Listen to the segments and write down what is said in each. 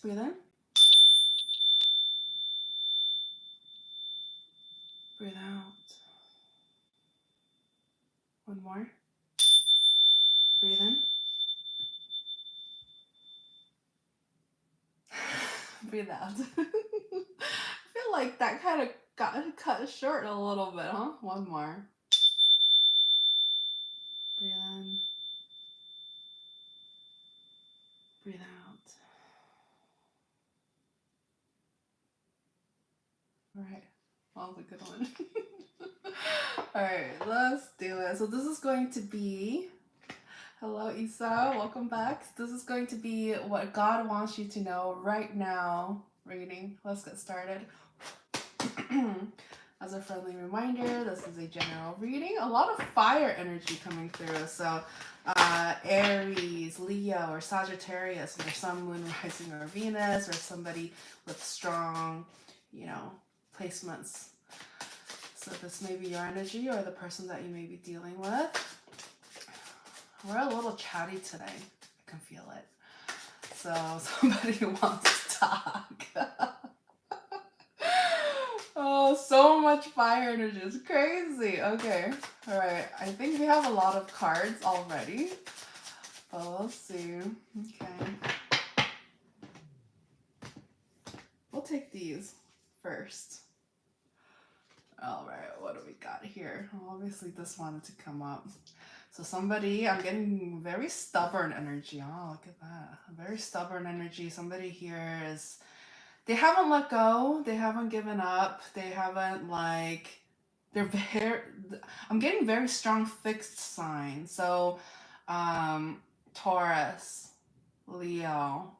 breathe in. Breathe out. One more. Breathe in. Breathe out. I feel like that kind of got cut short a little bit, huh? One more. Breathe in. Breathe out. All right. That was a good one. All right, let's do it. So this is going to be, hello Isa, welcome back. This is going to be what God wants you to know right now reading. Let's get started. As a friendly reminder, this is a general reading. A lot of fire energy coming through. So Aries, Leo, or Sagittarius, or Sun, Moon, Rising, or Venus, or somebody with strong, placements. So this may be your energy or the person that you may be dealing with. We're a little chatty today. I can feel it. So somebody wants to talk. Oh, so much fire energy. It's crazy. Okay. All right. I think we have a lot of cards already. But let's see. Okay. We'll take these first. All right. What do we got here? Well, obviously, this wanted to come up. So somebody, I'm getting very stubborn energy. Oh, look at that. Very stubborn energy. Somebody here is, they haven't let go. They haven't given up. They haven't they're very, I'm getting very strong fixed sign. So Taurus, Leo,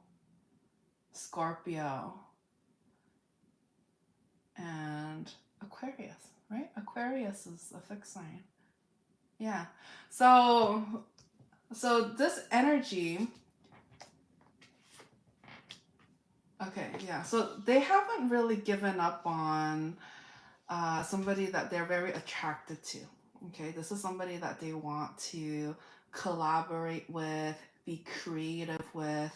Scorpio, and Aquarius, right? Aquarius is a fixed sign. Yeah. So this energy, okay, yeah. So they haven't really given up on somebody that they're very attracted to. Okay, this is somebody that they want to collaborate with, be creative with.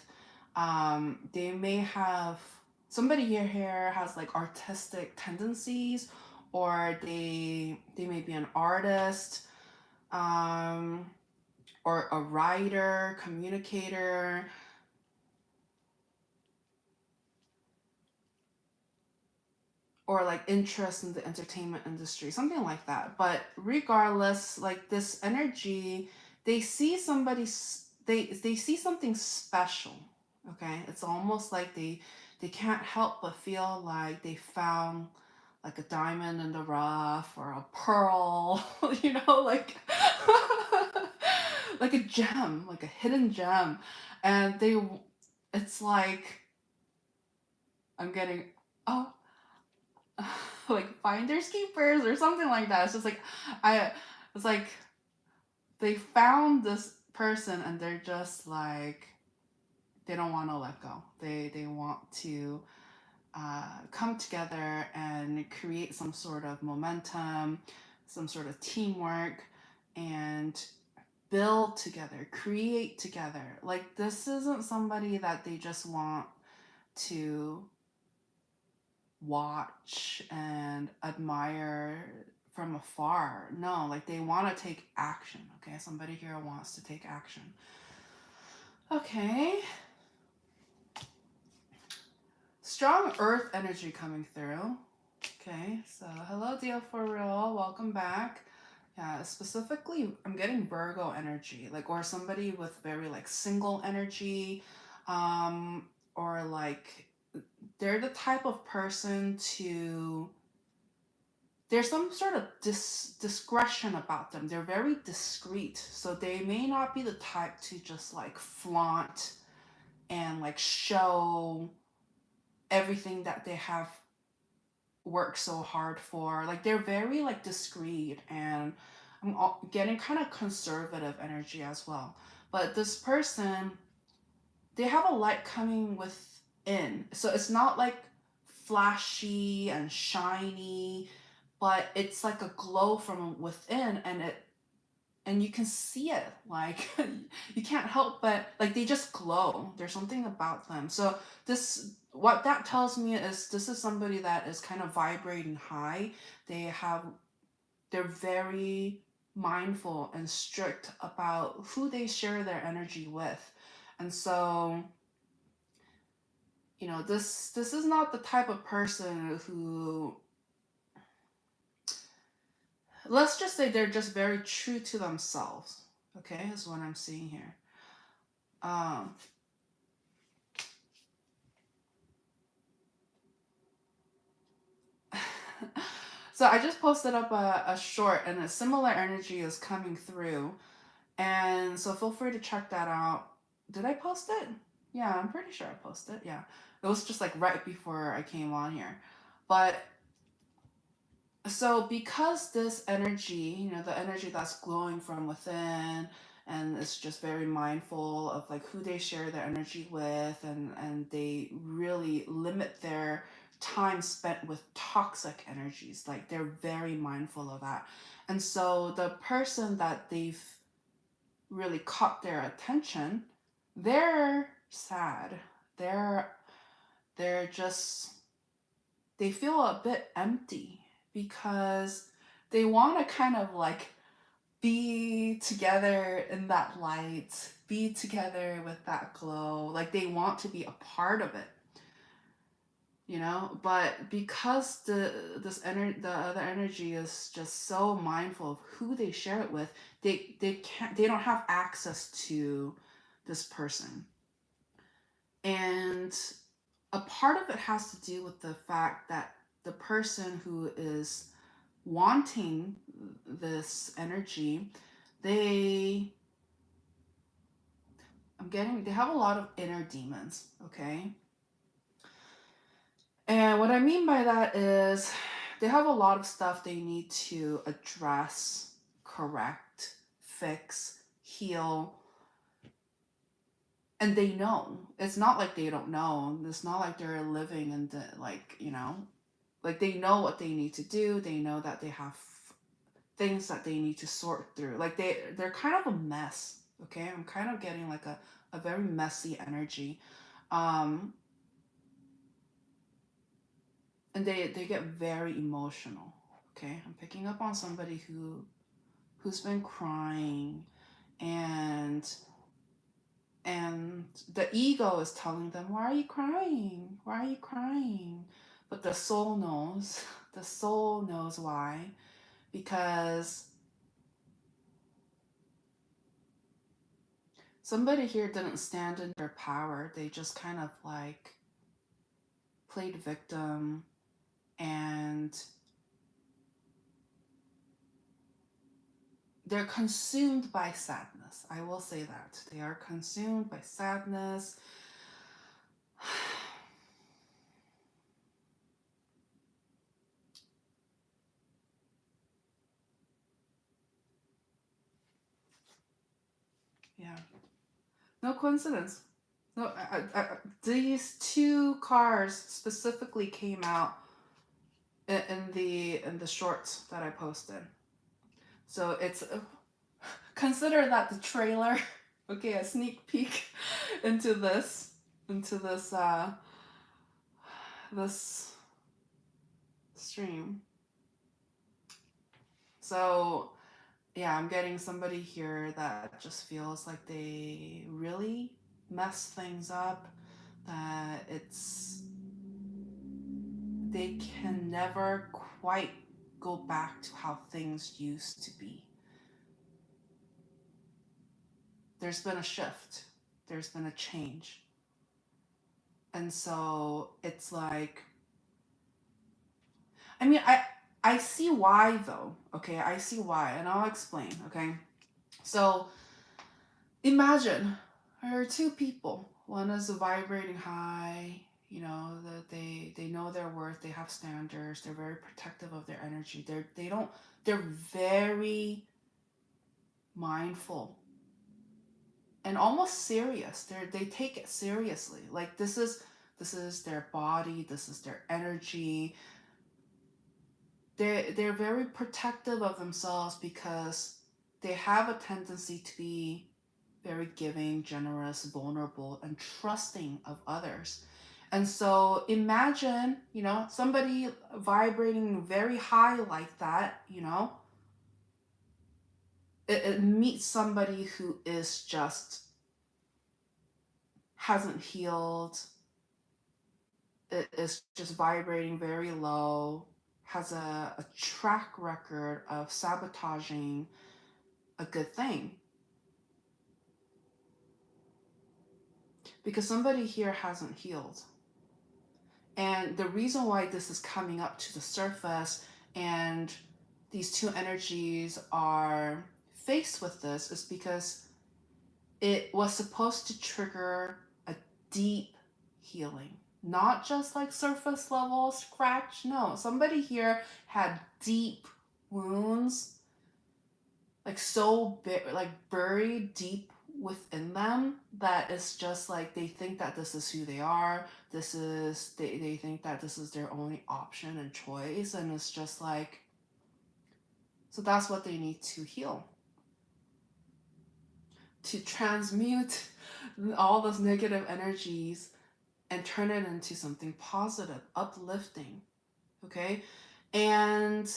They may have, somebody here has like artistic tendencies, or they may be an artist, or a writer, communicator. Or like interest in the entertainment industry, something like that. But regardless, like this energy, they see somebody, they see something special. Okay, it's almost like they can't help but feel like they found like a diamond in the rough or a pearl, like like a gem, like a hidden gem. And it's like, I'm getting, oh, like finders keepers or something like that. It's just like, it's like they found this person and they're just like, they don't want to let go. They want to come together and create some sort of momentum, some sort of teamwork, and build together, create together. Like, this isn't somebody that they just want to watch and admire from afar. No, like they want to take action. Okay, somebody here wants to take action. Okay. Strong earth energy coming through. Okay, so hello Dia for real, welcome back. Yeah, specifically I'm getting Virgo energy, like, or somebody with very like single energy, or like they're the type of person to, there's some sort of discretion about them. They're very discreet, so they may not be the type to just like flaunt and like show everything that they have worked so hard for. Like, they're very like discreet, and I'm getting kind of conservative energy as well. But this person, they have a light coming within, so it's not like flashy and shiny, but it's like a glow from within, and and you can see it, like you can't help but like they just glow. There's something about them. So this, what that tells me is this is somebody that is kind of vibrating high. They're very mindful and strict about who they share their energy with. And so, you know, this is not the type of person who, let's just say they're just very true to themselves. Okay, is what I'm seeing here. Um, so I just posted up a short, and a similar energy is coming through. And so feel free to check that out. Did I post it? Yeah, I'm pretty sure I posted it. Yeah. It was just like right before I came on here. But so because this energy, you know, the energy that's glowing from within, and it's just very mindful of like who they share their energy with, and they really limit their time spent with toxic energies. Like they're very mindful of that. And so the person that they've really caught their attention, they're sad. They're they're just, they feel a bit empty because they want to kind of like be together in that light, be together with that glow. Like they want to be a part of it, you know. But because the other energy is just so mindful of who they share it with, they don't have access to this person. And a part of it has to do with the fact that the person who is wanting this energy, they they have a lot of inner demons, okay? And what I mean by that is they have a lot of stuff they need to address, correct, fix, heal. And they know. It's not like they don't know. It's not like they're living in the, like, you know, like they know what they need to do. They know that they have things that they need to sort through. Like they're kind of a mess. Okay, I'm kind of getting like a very messy energy. Um, and they get very emotional. Okay, I'm picking up on somebody who's been crying, and and the ego is telling them, why are you crying, why are you crying? But the soul knows. The soul knows why. Because somebody here didn't stand in their power. They just kind of like played victim, and they're consumed by sadness. I will say that. They are consumed by sadness. Yeah. No coincidence. No, these two cars specifically came out in the shorts that I posted. So it's consider that the trailer. Okay, a sneak peek into this this stream. So yeah, I'm getting somebody here that just feels like they really mess things up, that they can never quite go back to how things used to be. There's been a shift, there's been a change. And so it's like, I mean, I see why though. Okay, I see why, and I'll explain. Okay, so imagine there are two people. One is vibrating high. You know that they know their worth. They have standards. They're very protective of their energy. They don't. They're very mindful and almost serious. They take it seriously. Like this is their body. This is their energy. They're very protective of themselves because they have a tendency to be very giving, generous, vulnerable, and trusting of others. And so imagine, somebody vibrating very high like that, it meets somebody who is just hasn't healed, it is just vibrating very low, has a track record of sabotaging a good thing. Because somebody here hasn't healed. And the reason why this is coming up to the surface and these two energies are faced with this is because it was supposed to trigger a deep healing. Not just like surface level scratch. No, somebody here had deep wounds, like so like buried deep within them, that it's just like they think that this is who they are. They think that this is their only option and choice, and it's just like, so that's what they need to heal, to transmute all those negative energies and turn it into something positive, uplifting. Okay? And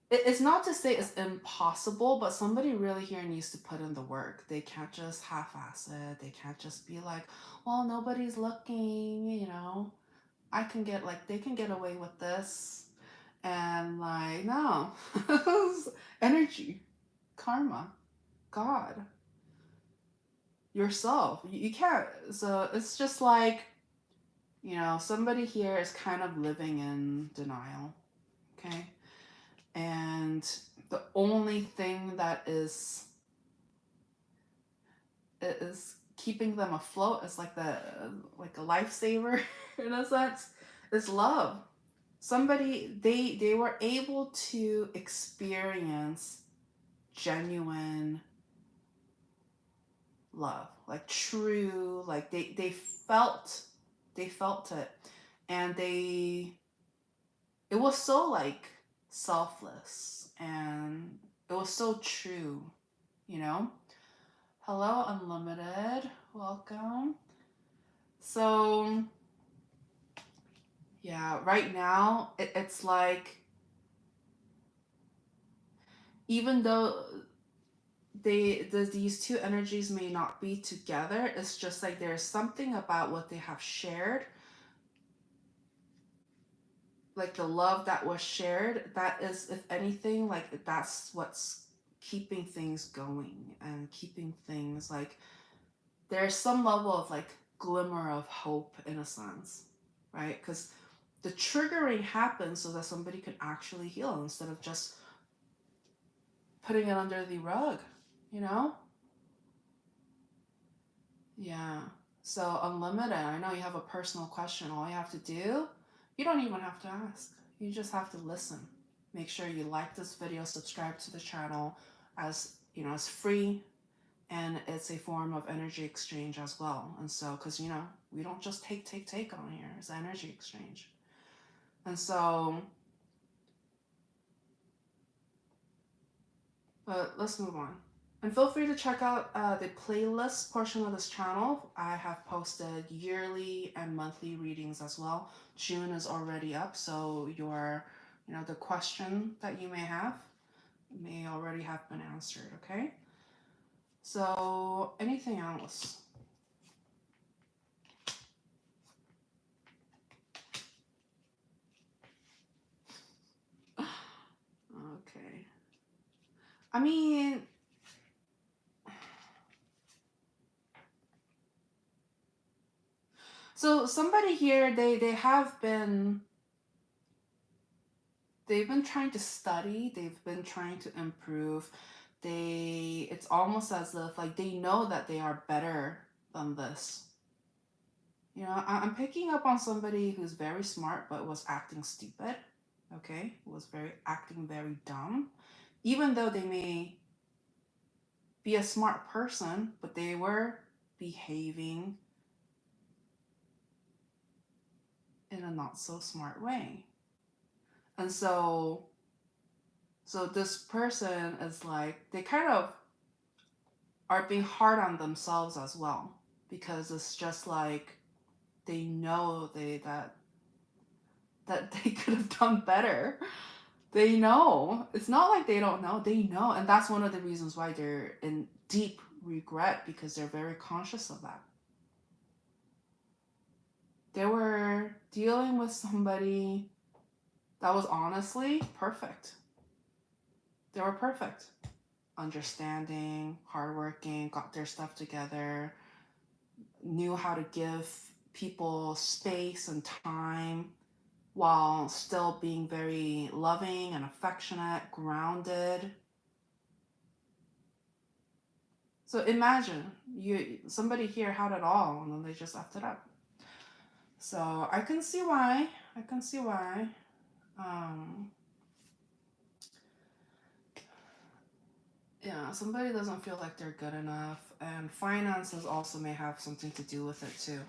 it's not to say it's impossible, but somebody really here needs to put in the work. They can't just half-ass it. They can't just be like, well, nobody's looking, they can get away with this. And like, no. Energy, karma, God, yourself. You can't. So it's just like, somebody here is kind of living in denial. Okay? And the only thing that is keeping them afloat is like a lifesaver in a sense, is love. Somebody, they were able to experience genuine love, like true, like they felt it, and it was so like selfless, and it was so true, Hello, Unlimited. Welcome. So, yeah, right now, it's like, even though these two energies may not be together, it's just like there's something about what they have shared, like the love that was shared, that is, if anything, like that's what's keeping things going and keeping things like, there's some level of like glimmer of hope in a sense, right? Because the triggering happens so that somebody can actually heal instead of just putting it under the rug, Yeah. So, Unlimited, I know you have a personal question. All you have to do, you don't even have to ask. You just have to listen. Make sure you like this video, subscribe to the channel, as it's free, and it's a form of energy exchange as well. And so, because we don't just take on here, it's energy exchange. And so, but let's move on. And feel free to check out the playlist portion of this channel. I have posted yearly and monthly readings as well. June is already up, so the question that you may have may already have been answered, okay? So, anything else? Okay. I mean, so somebody here, they've been trying to study, they've been trying to improve. It's almost as if like they know that they are better than this. I'm picking up on somebody who's very smart but was acting stupid, okay? Was acting very dumb. Even though they may be a smart person, but they were behaving in a not so smart way. And so this person is like, they kind of are being hard on themselves as well, because it's just like they know that they could have done better. They know. It's not like they don't know. They know. And that's one of the reasons why they're in deep regret, because they're very conscious of that. They were dealing with somebody that was honestly perfect. They were perfect. Understanding, hardworking, got their stuff together, knew how to give people space and time while still being very loving and affectionate, grounded. So imagine somebody here had it all and then they just effed it up. So I can see why. I can see why. Yeah, somebody doesn't feel like they're good enough, and finances also may have something to do with it too.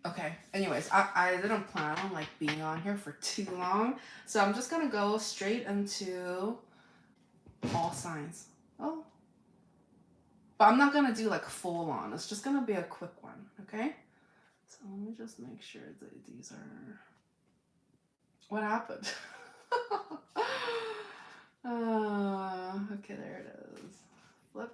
Okay, anyways, I didn't plan on like being on here for too long, so I'm just gonna go straight into all signs. Oh, but I'm not gonna do like full on. It's just gonna be a quick one, okay? So let me just make sure that these are. What happened? Okay, there it is. Flip.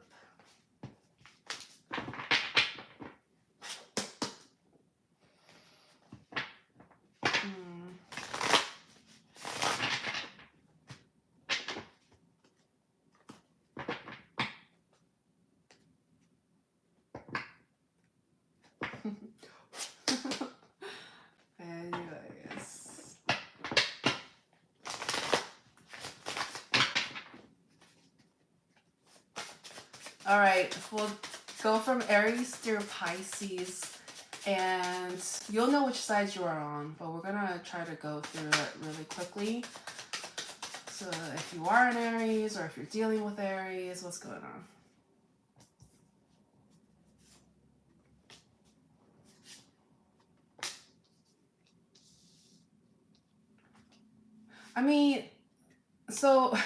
Anyways. All right, we'll go from Aries through Pisces, and you'll know which side you are on, but we're gonna try to go through it really quickly. So if you are an Aries, or if you're dealing with Aries, what's going on? I mean, so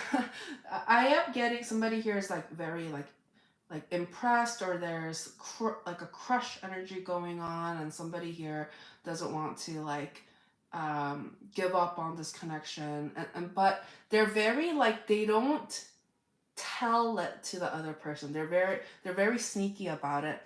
I am getting somebody here is like very like impressed, or there's like a crush energy going on, and somebody here doesn't want to like give up on this connection, and but they're very like, they don't tell it to the other person. They're very sneaky about it.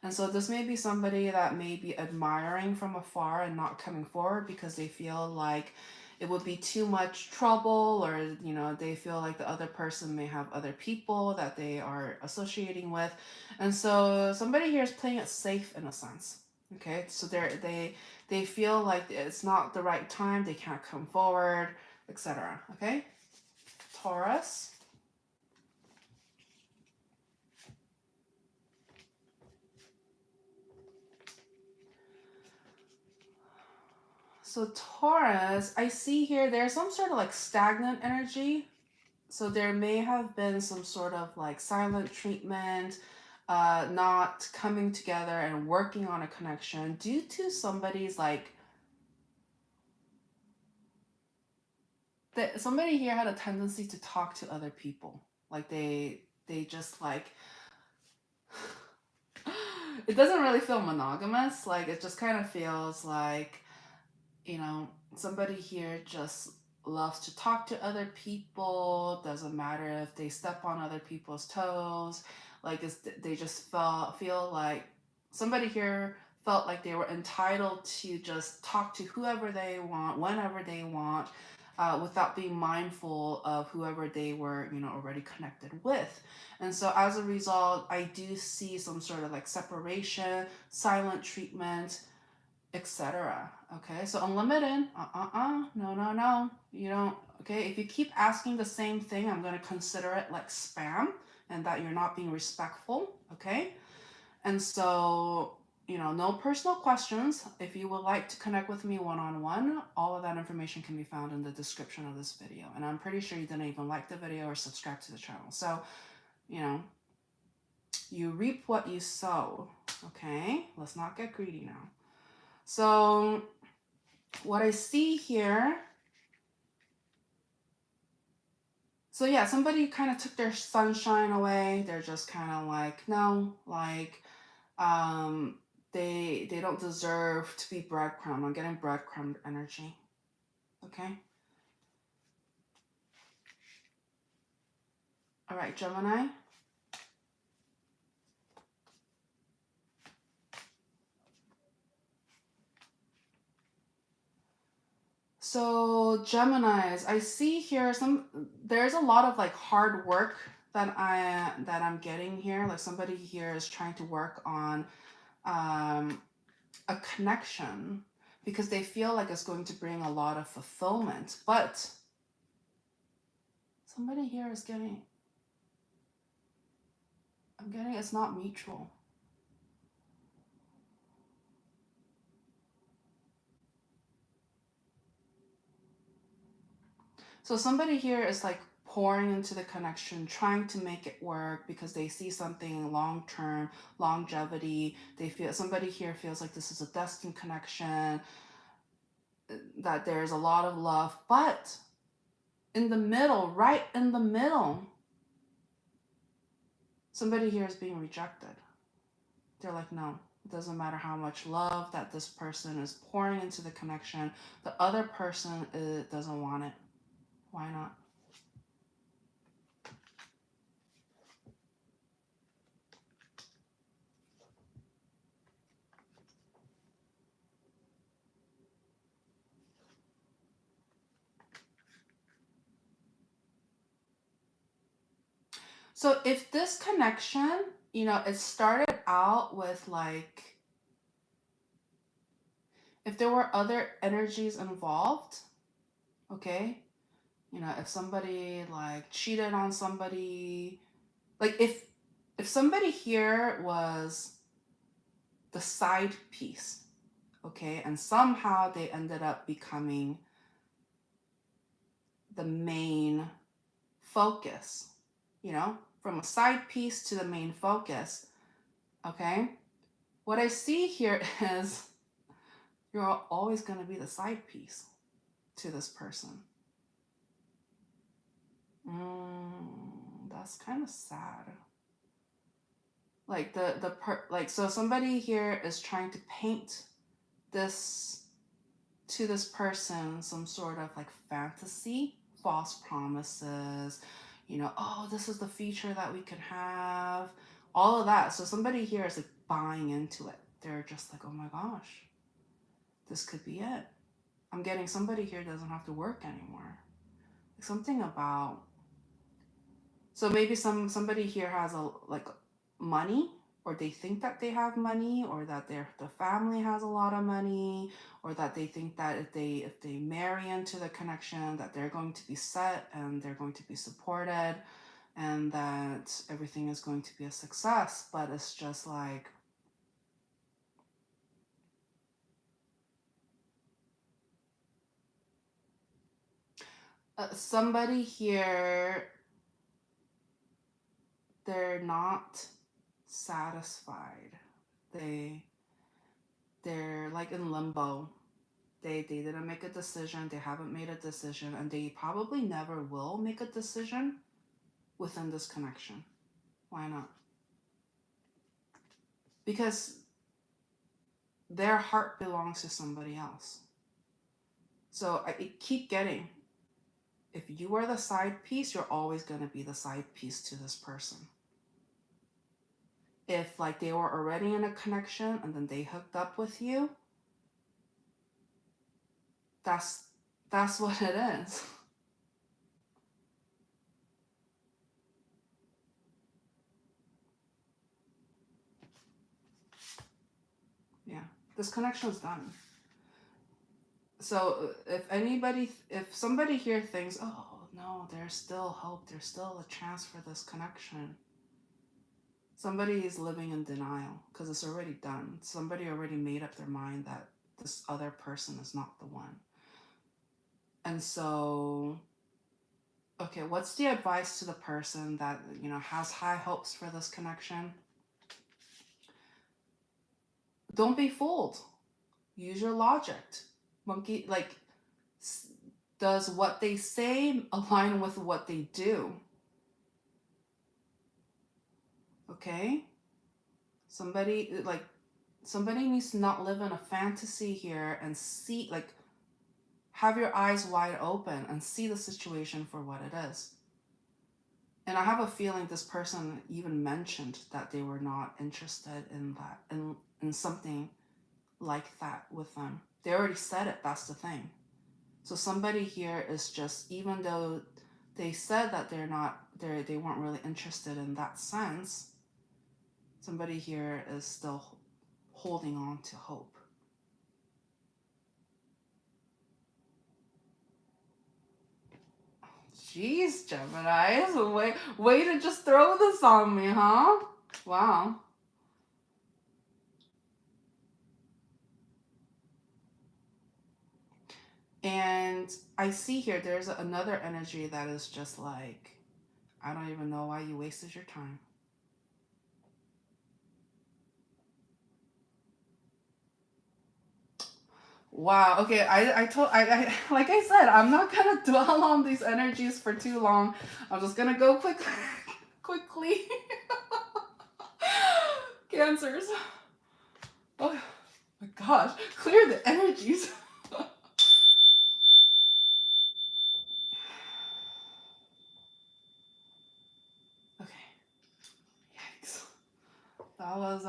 And so this may be somebody that may be admiring from afar and not coming forward because they feel like it would be too much trouble, or they feel like the other person may have other people that they are associating with. And so somebody here is playing it safe in a sense. Okay, so they feel like it's not the right time, they can't come forward, etc. Okay, Taurus. So Taurus, I see here there's some sort of like stagnant energy. So there may have been some sort of like silent treatment, not coming together and working on a connection due to somebody's like, that somebody here had a tendency to talk to other people. Like they just like, it doesn't really feel monogamous. Like it just kind of feels like, somebody here just loves to talk to other people. Doesn't matter if they step on other people's toes. Like they just feel like somebody here felt like they were entitled to just talk to whoever they want, whenever they want, without being mindful of whoever they were, already connected with. And so as a result, I do see some sort of like separation, silent treatment, etc. Okay, so unlimited, no, you don't. Okay, if you keep asking the same thing, I'm going to consider it like spam, and that you're not being respectful. Okay, and so no personal questions. If you would like to connect with me one-on-one, all of that information can be found in the description of this video. And I'm pretty sure you didn't even like the video or subscribe to the channel. So you reap what you sow. Okay, let's not get greedy now. So what I see here So yeah, somebody kind of took their sunshine away. They're just kind of like, no, like, they don't deserve to be breadcrumb. I'm getting breadcrumb energy. Okay. All right, Gemini. So Geminis, I see here there's a lot of like hard work that I'm getting here. Like somebody here is trying to work on a connection because they feel like it's going to bring a lot of fulfillment. But somebody here is I'm getting it's not mutual. So somebody here is like pouring into the connection, trying to make it work because they see something long term, longevity. They feel somebody here feels like this is a destined connection, that there's a lot of love, but in the middle, right in the middle, somebody here is being rejected. They're like, no, it doesn't matter how much love that this person is pouring into the connection, the other person doesn't want it. Why not? So if this connection, it started out with like, if there were other energies involved, okay, if somebody like cheated on somebody, like if somebody here was the side piece, okay, and somehow they ended up becoming the main focus, from a side piece to the main focus, okay, what I see here is you're always going to be the side piece to this person. That's kind of sad. Like so somebody here is trying to paint this to this person some sort of like fantasy, false promises, oh, this is the future that we can have, all of that. So somebody here is like buying into it. They're just like, oh my gosh, this could be it. I'm getting somebody here doesn't have to work anymore. Like something about, so maybe somebody here has like money, or they think that they have money, or that the family has a lot of money, or that they think that if they marry into the connection that they're going to be set and they're going to be supported and that everything is going to be a success. But it's just like, somebody here, they're not satisfied. They're like in limbo. They didn't make a decision, they haven't made a decision, and they probably never will make a decision within this connection. Why not? Because their heart belongs to somebody else. So I keep getting, if you are the side piece, you're always going to be the side piece to this person. If like they were already in a connection and then they hooked up with you, that's what it is. Yeah, this connection is done. So if somebody here thinks, oh no, there's still hope, there's still a chance for this connection, somebody is living in denial because it's already done. Somebody already made up their mind that this other person is not the one. And so, okay, what's the advice to the person that, has high hopes for this connection? Don't be fooled. Use your logic. Monkey, like, does what they say align with what they do? Okay? Somebody needs to not live in a fantasy here and see, like, have your eyes wide open and see the situation for what it is. And I have a feeling this person even mentioned that they were not interested in that, in something like that with them. They already said it, that's the thing. So somebody here is just, even though they said that they weren't really interested in that sense, somebody here is still holding on to hope. Jeez, Gemini, way to just throw this on me, huh? Wow. And I see here there's another energy that is just like, I don't even know why you wasted your time. Wow. Okay. I like I said, I'm not gonna dwell on these energies for too long. I'm just gonna go quickly. Cancers. Oh my gosh. Clear the energies. Okay. Yikes. That was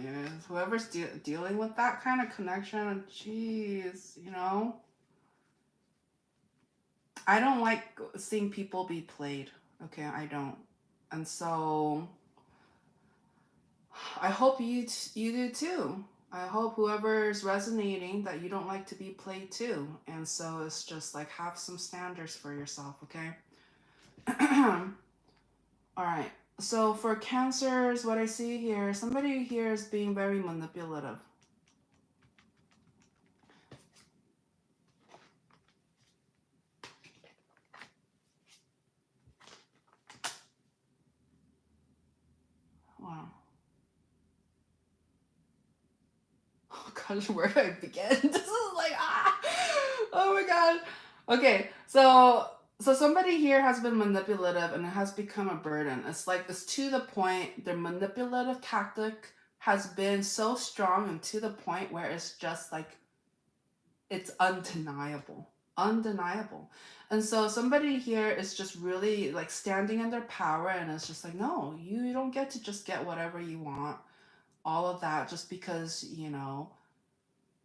yes. Whoever's dealing with that kind of connection, jeez, you know. I don't like seeing people be played. Okay, I don't. And so I hope you do too. I hope whoever's resonating that you don't like to be played too. And so it's just like, have some standards for yourself, okay? All right. So for Cancers, what I see here, somebody here is being very manipulative. Wow. Oh gosh, where do I begin? This is like, oh my god. Okay, so somebody here has been manipulative and it has become a burden. It's like, it's to the point, their manipulative tactic has been so strong and to the point where it's just like, it's undeniable. Undeniable. And so somebody here is just really like standing in their power and it's just like, no, you don't get to just get whatever you want. All of that just because, you know,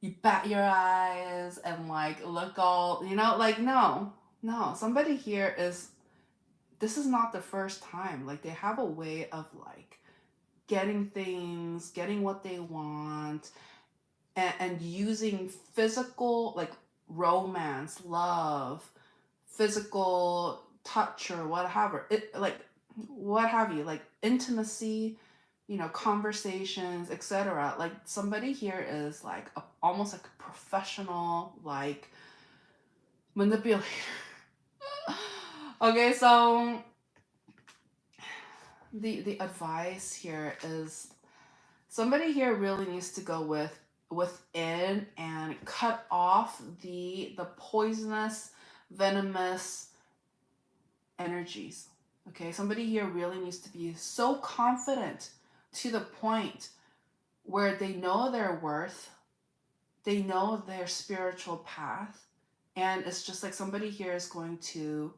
you bat your eyes and like look all, you know, like, no, somebody here is, this is not the first time. Like, they have a way of like getting things, getting what they want, and using physical, like romance, love, physical touch or whatever, it, like, what have you, like intimacy, you know, conversations, etc. Like, somebody here is like almost like a professional, like, manipulator. Okay, so the advice here is, somebody here really needs to go within and cut off the poisonous, venomous energies. Okay, somebody here really needs to be so confident to the point where they know their worth, they know their spiritual path, and it's just like, somebody here is going to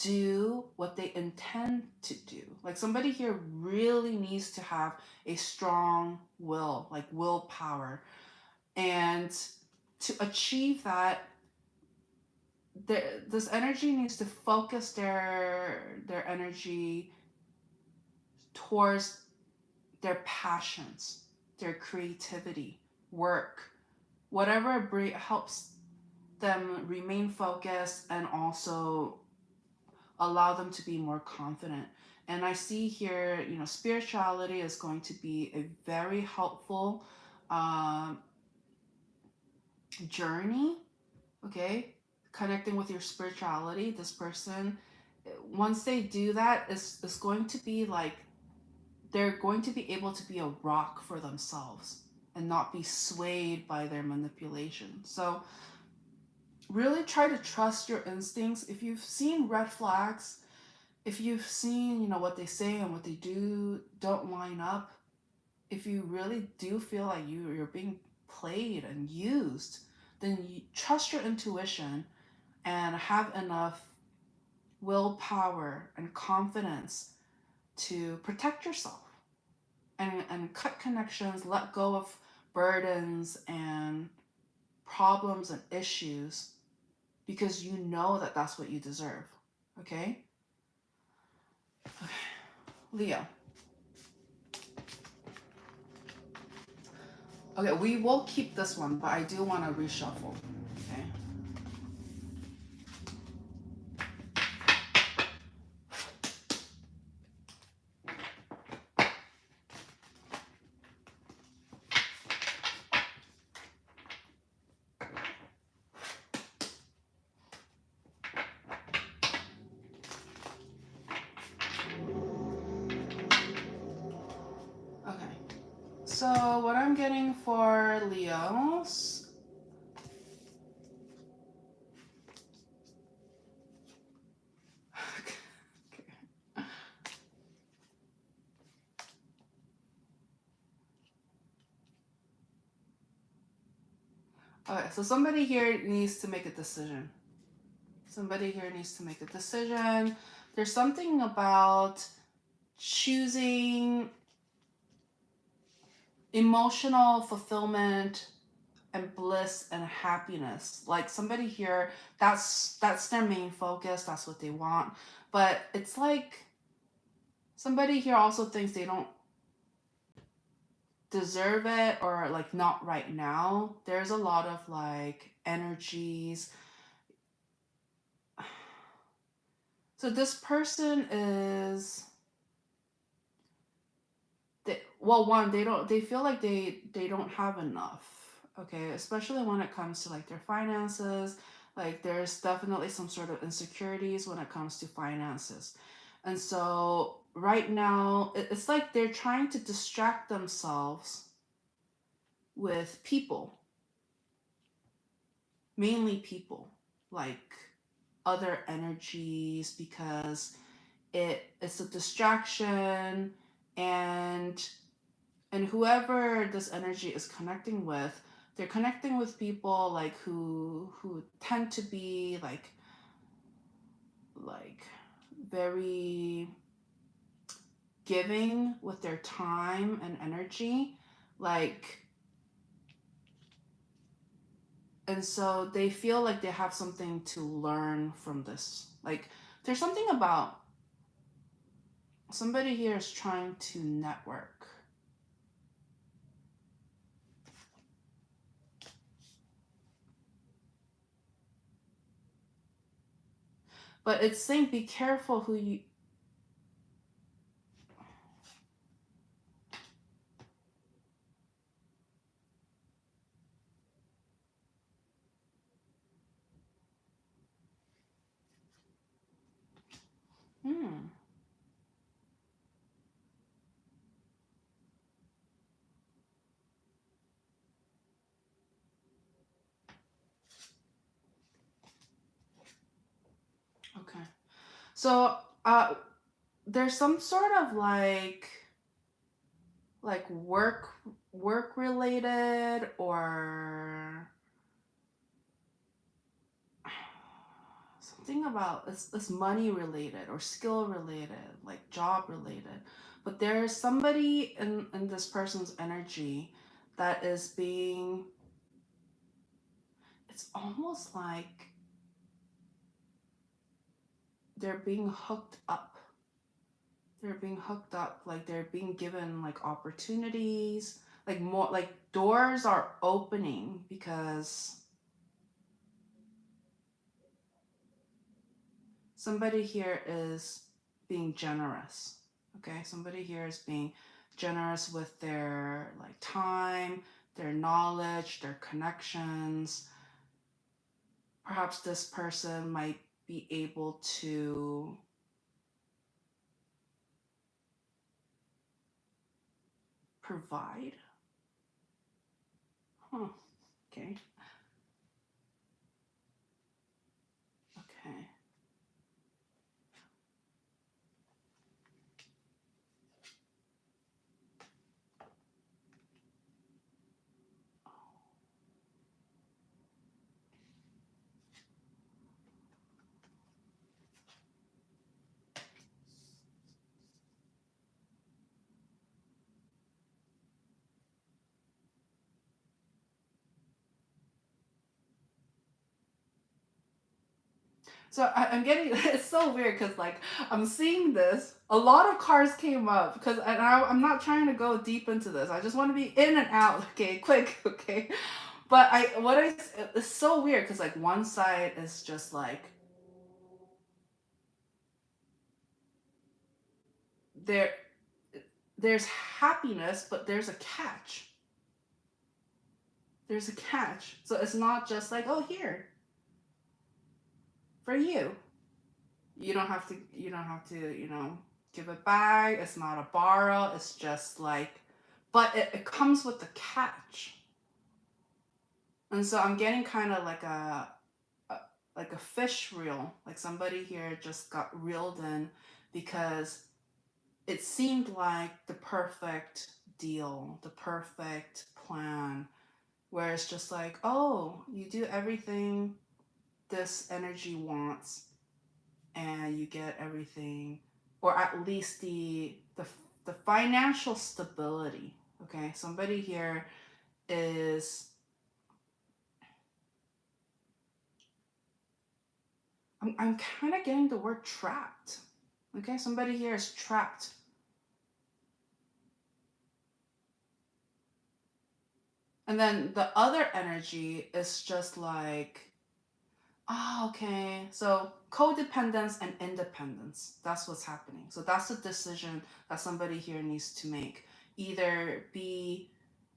do what they intend to do. Like, somebody here really needs to have a strong will, like willpower. And to achieve that, this energy needs to focus their energy towards their passions, their creativity, work, whatever helps them remain focused and also allow them to be more confident. And I see here, you know, spirituality is going to be a very helpful journey, okay? Connecting with your spirituality. This person, once they do that, it's going to be like, they're going to be able to be a rock for themselves and not be swayed by their manipulation. So really try to trust your instincts. If you've seen red flags, if you've seen, what they say and what they do don't line up, if you really do feel like you're being played and used, then you trust your intuition and have enough willpower and confidence to protect yourself and cut connections, let go of burdens and problems and issues because you know that that's what you deserve. Okay? Leo. Okay, we will keep this one, but I do want to reshuffle. Okay? Okay. So what I'm getting for Leos. Okay. Okay, so somebody here needs to make a decision. Somebody here needs to make a decision. There's something about choosing emotional fulfillment and bliss and happiness. Like somebody here, that's their main focus, that's what they want. But it's like somebody here also thinks they don't deserve it, or like not right now. There's a lot of like energies. So this person is one, they feel like they don't have enough. Okay, especially when it comes to like their finances. Like there's definitely some sort of insecurities when it comes to finances. And so right now it's like they're trying to distract themselves with people, mainly people, like other energies, because it's a distraction. And whoever this energy is connecting with, they're connecting with people like who tend to be like very giving with their time and energy, like, and so they feel like they have something to learn from this. Like there's something about somebody here is trying to network. But it's saying be careful who you. Hmm. Okay. So there's some sort of like work related or something about it's money related or skill related, like job related. But there's somebody in this person's energy that is being, it's almost like they're being hooked up. They're being hooked up, like they're being given like opportunities, like more like doors are opening because somebody here is being generous. Okay, somebody here is being generous with their like time, their knowledge, their connections. Perhaps this person might be able to provide. Huh. Okay. So I'm getting, it's so weird because like I'm seeing this. A lot of cards came up because I'm not trying to go deep into this. I just want to be in and out. Okay, quick. Okay, but it's so weird because like one side is just like there there's happiness, but there's a catch. There's a catch. So it's not just like, oh, here for you. You don't have to give it back. It's not a borrow. It's just like, but it comes with the catch. And so I'm getting kind of like a like a fish reel. Like somebody here just got reeled in because it seemed like the perfect deal, the perfect plan, where it's just like, oh, you do everything this energy wants and you get everything, or at least the financial stability. Okay, somebody here is I'm kind of getting the word trapped. Okay, somebody here is trapped. And then the other energy is just like, oh, okay. So codependence and independence. That's what's happening. So that's the decision that somebody here needs to make. Either be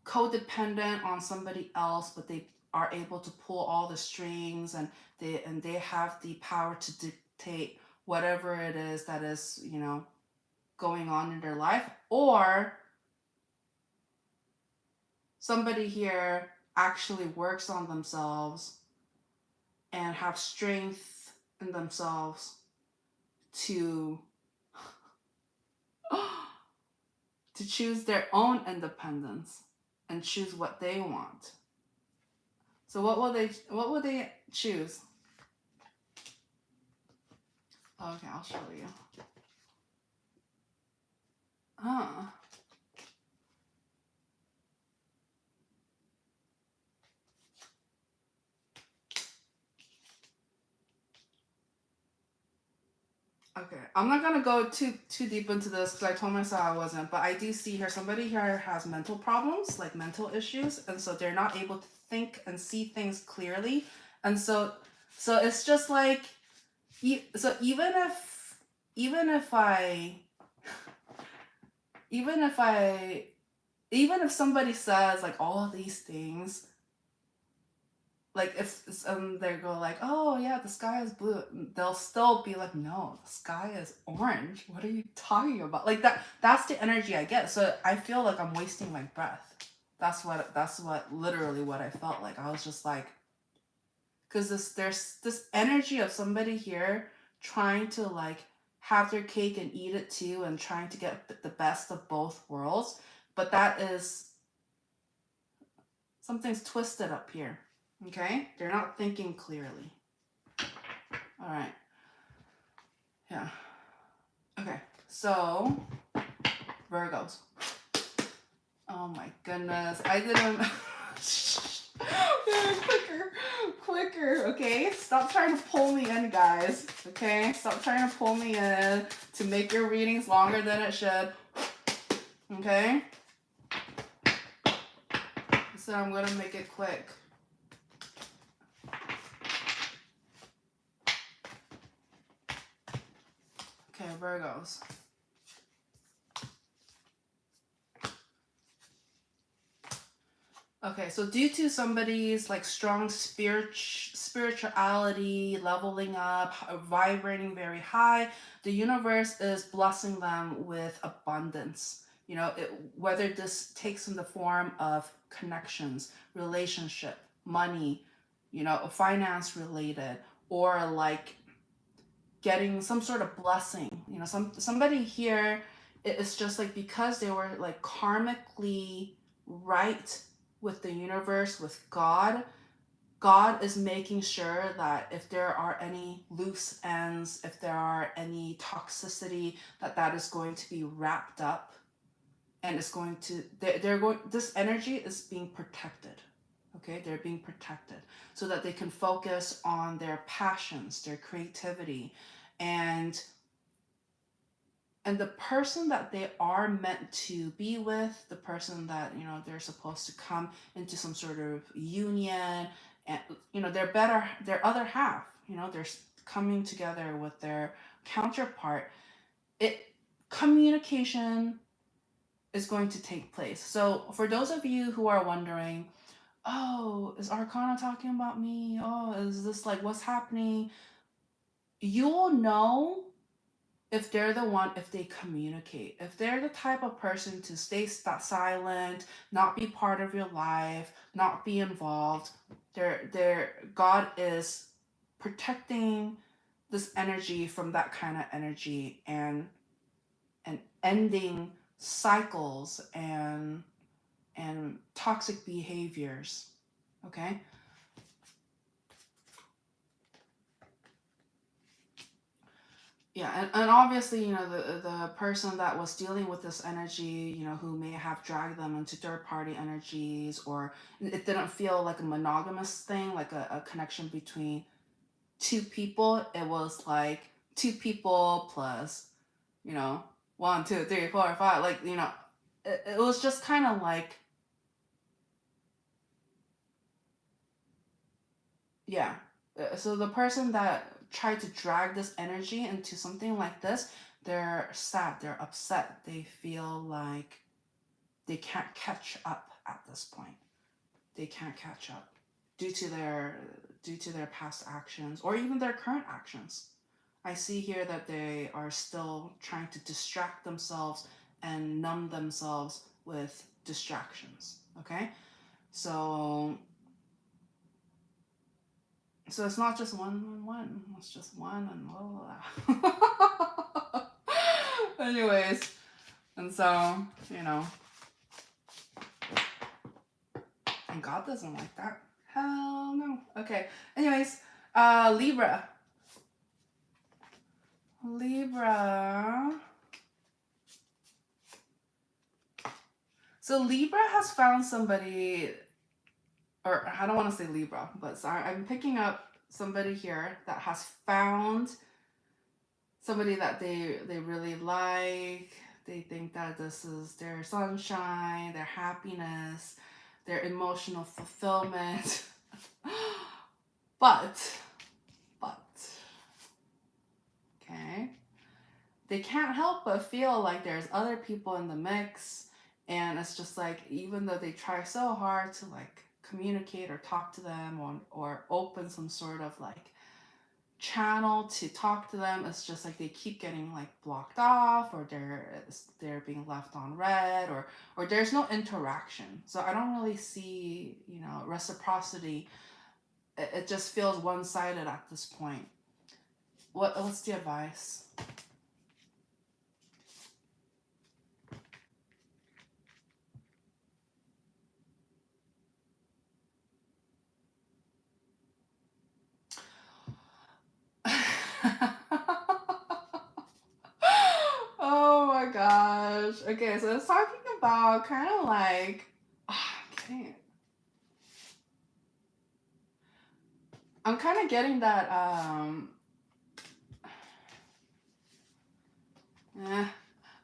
codependent on somebody else, but they are able to pull all the strings and they have the power to dictate whatever it is that is, going on in their life, or somebody here actually works on themselves and have strength in themselves to to choose their own independence and choose what they want. So what will they choose? Okay, I'll show you. Huh. Okay, I'm not gonna go too deep into this because I told myself I wasn't, but I do see here somebody here has mental problems, like mental issues, and so they're not able to think and see things clearly, and so it's just like, so even if I even if I even if somebody says like all of these things, like if they go like, oh yeah, the sky is blue, they'll still be like, no, the sky is orange, what are you talking about? Like that's the energy I get. So I feel like I'm wasting my breath. That's what literally what I felt like. I was just like, because there's this energy of somebody here trying to like have their cake and eat it too, and trying to get the best of both worlds, but that is, something's twisted up here. Okay, they're not thinking clearly. All right. Yeah. Okay. So Virgos. Oh my goodness. I didn't. Quicker. Okay. Stop trying to pull me in, guys. Okay. Stop trying to pull me in to make your readings longer than it should. Okay. So I'm gonna make it quick. Okay, Virgos. Okay, so due to somebody's like strong spirituality, leveling up, vibrating very high, the universe is blessing them with abundance. Whether this takes in the form of connections, relationship, money, finance related, or like getting some sort of blessing. Somebody here, it's just like because they were like karmically right with the universe, with God. God is making sure that if there are any loose ends, if there are any toxicity, that is going to be wrapped up, and it's going to, they're going, this energy is being protected. Okay, they're being protected so that they can focus on their passions, their creativity, and the person that they are meant to be with, the person that, you know, they're supposed to come into some sort of union, and, you know, their other half, you know, they're coming together with their counterpart. It Communication is going to take place. So for those of you who are wondering, oh, is Arcana talking about me? Oh, is this like what's happening? You'll know if they're the one, if they communicate, if they're the type of person to stay silent, not be part of your life, not be involved. Their God is protecting this energy from that kind of energy, and ending cycles and toxic behaviors. Okay. Yeah, and obviously, you know, the person that was dealing with this energy, you know, who may have dragged them into third party energies, or it didn't feel like a monogamous thing, like a connection between two people. It was like two people plus, you know, 1, 2, 3, 4, 5. Like, you know, it was just kind of like, yeah. So the person that tried to drag this energy into something like this, they're sad, they're upset, they feel like they can't catch up at this point. They can't catch up due to their past actions or even their current actions. I see here that they are still trying to distract themselves and numb themselves with distractions. Okay? So it's not just one. It's just one and blah blah blah. Anyways, and so, you know, and God doesn't like that. Hell no. Okay. Anyways, Libra. Libra. So Libra has found somebody, or I don't want to say Libra, but sorry, I'm picking up somebody here that has found somebody that they really like. They think that this is their sunshine, their happiness, their emotional fulfillment. but but okay, they can't help but feel like there's other people in the mix, and it's just like, even though they try so hard to like communicate or talk to them, or open some sort of like channel to talk to them, it's just like they keep getting like blocked off, or they're being left on red, or there's no interaction. So I don't really see, you know, reciprocity. It just feels one-sided at this point. What's the advice? Oh my gosh. Okay, so it's talking about kind of like, okay, I'm kind of getting that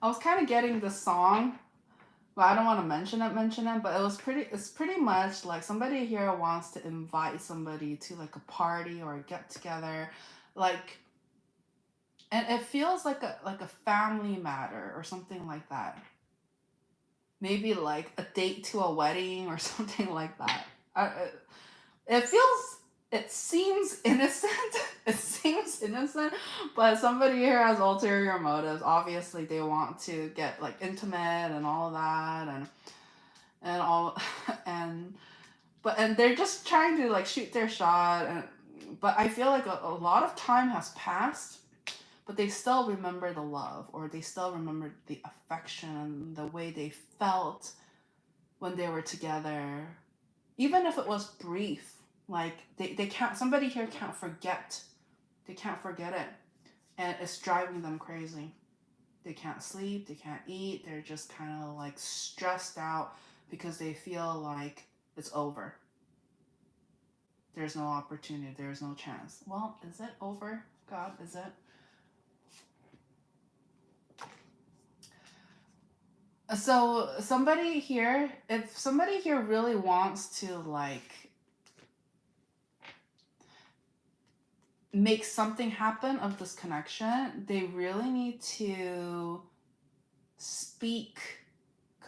I was kind of getting the song, but I don't want to mention it, but it's pretty much like somebody here wants to invite somebody to like a party or a get together, like, and it feels like a family matter or something like that. Maybe like a date to a wedding or something like that. It feels, it seems innocent. It seems innocent, but somebody here has ulterior motives. Obviously, they want to get like intimate and all of that, and all and and they're just trying to like shoot their shot. And but I feel like a lot of time has passed, but they still remember the love, or they still remember the affection and the way they felt when they were together, even if it was brief. Like they can't, somebody here can't forget, they can't forget it, and it's driving them crazy. They can't sleep, they can't eat, they're just kind of like stressed out because they feel like it's over. There's no opportunity. There's no chance. Well, is it over, God? Is it? So somebody here, if somebody here really wants to like make something happen of this connection, they really need to speak,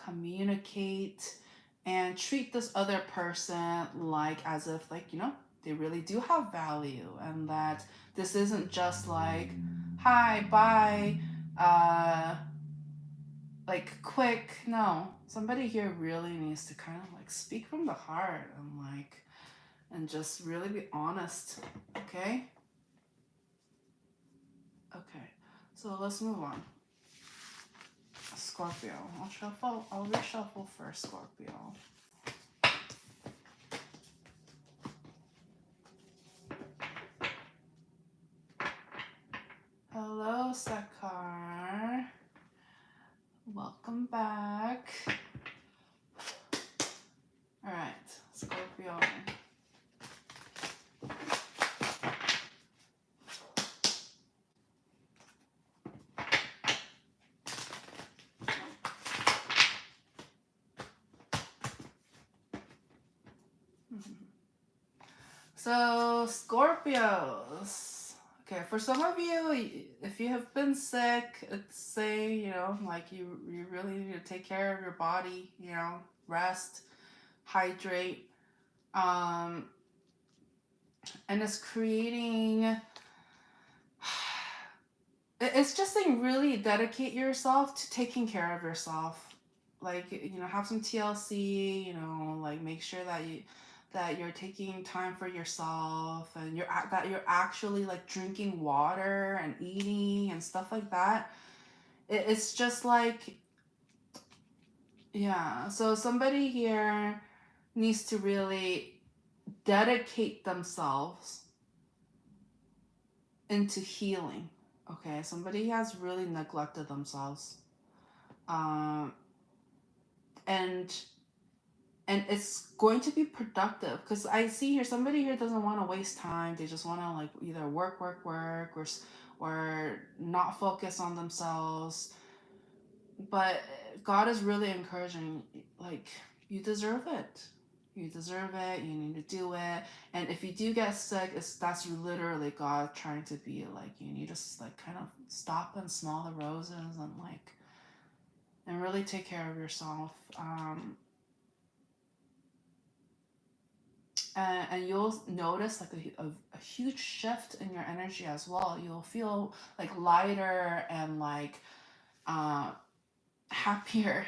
communicate, and treat this other person like as if like, you know, they really do have value, and that this isn't just like, hi, bye, like quick. No, somebody here really needs to kind of like speak from the heart and like, and just really be honest. Okay. Okay, so let's move on. Scorpio. I'll reshuffle first, Scorpio. Hello, Sakar. Welcome back. All right, Scorpio. So, Scorpios. Okay, for some of you, if you have been sick, it's say, you know, like you really need to take care of your body, you know, rest, hydrate. And it's creating, it's just saying really dedicate yourself to taking care of yourself. Like, you know, have some TLC, you know, like make sure that you're taking time for yourself, and that you're actually like drinking water and eating and stuff like that. It's just like, yeah. So somebody here needs to really dedicate themselves into healing. Okay, somebody has really neglected themselves. Um, and it's going to be productive, because I see here somebody here doesn't want to waste time. They just want to like either work or not focus on themselves. But God is really encouraging, like, you deserve it. You deserve it. You need to do it. And if you do get sick, that's literally God trying to be like, you need to like kind of stop and smell the roses and like, and really take care of yourself. And you'll notice like a huge shift in your energy as well. You'll feel like lighter and like happier.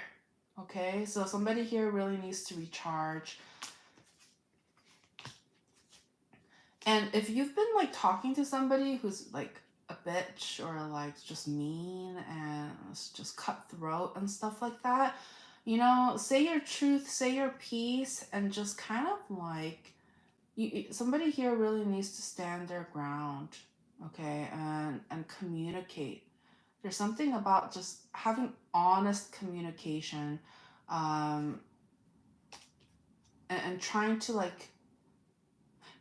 Okay, so somebody here really needs to recharge. And if you've been like talking to somebody who's like a bitch or like just mean and just cutthroat and stuff like that, you know, say your truth, say your piece, and just kind of like, somebody here really needs to stand their ground, okay, and communicate. There's something about just having honest communication, um, and trying to like,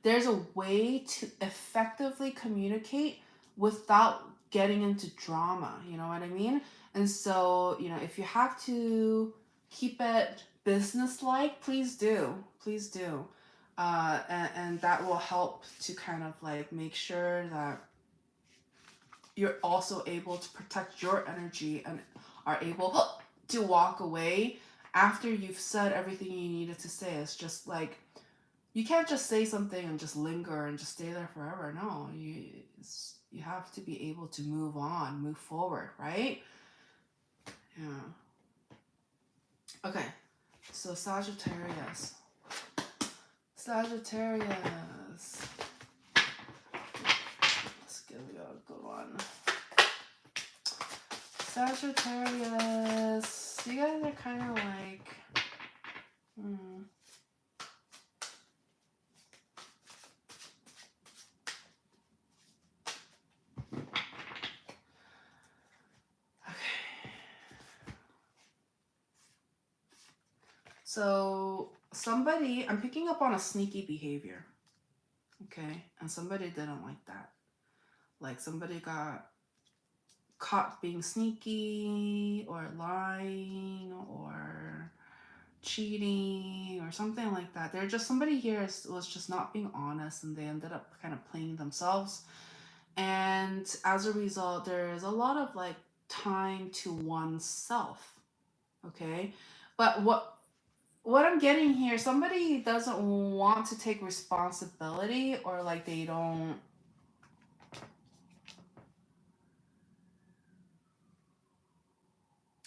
there's a way to effectively communicate without getting into drama, you know what I mean? And so, you know, if you have to keep it business-like, please do. Please do. And that will help to kind of like make sure that you're also able to protect your energy and are able to walk away after you've said everything you needed to say. It's just like, you can't just say something and just linger and just stay there forever. No, you have to be able to move on, move forward, right? Yeah. Okay, so Sagittarius. Sagittarius. Let's give you a good one. Sagittarius. You guys are kind of like, so somebody, I'm picking up on a sneaky behavior. Okay, and somebody didn't like that. Like somebody got caught being sneaky or lying or cheating or something like that. They're just, somebody here was just not being honest, and they ended up kind of playing themselves. And as a result, there's a lot of like time to oneself. Okay, but what I'm getting here, somebody doesn't want to take responsibility, or like they don't.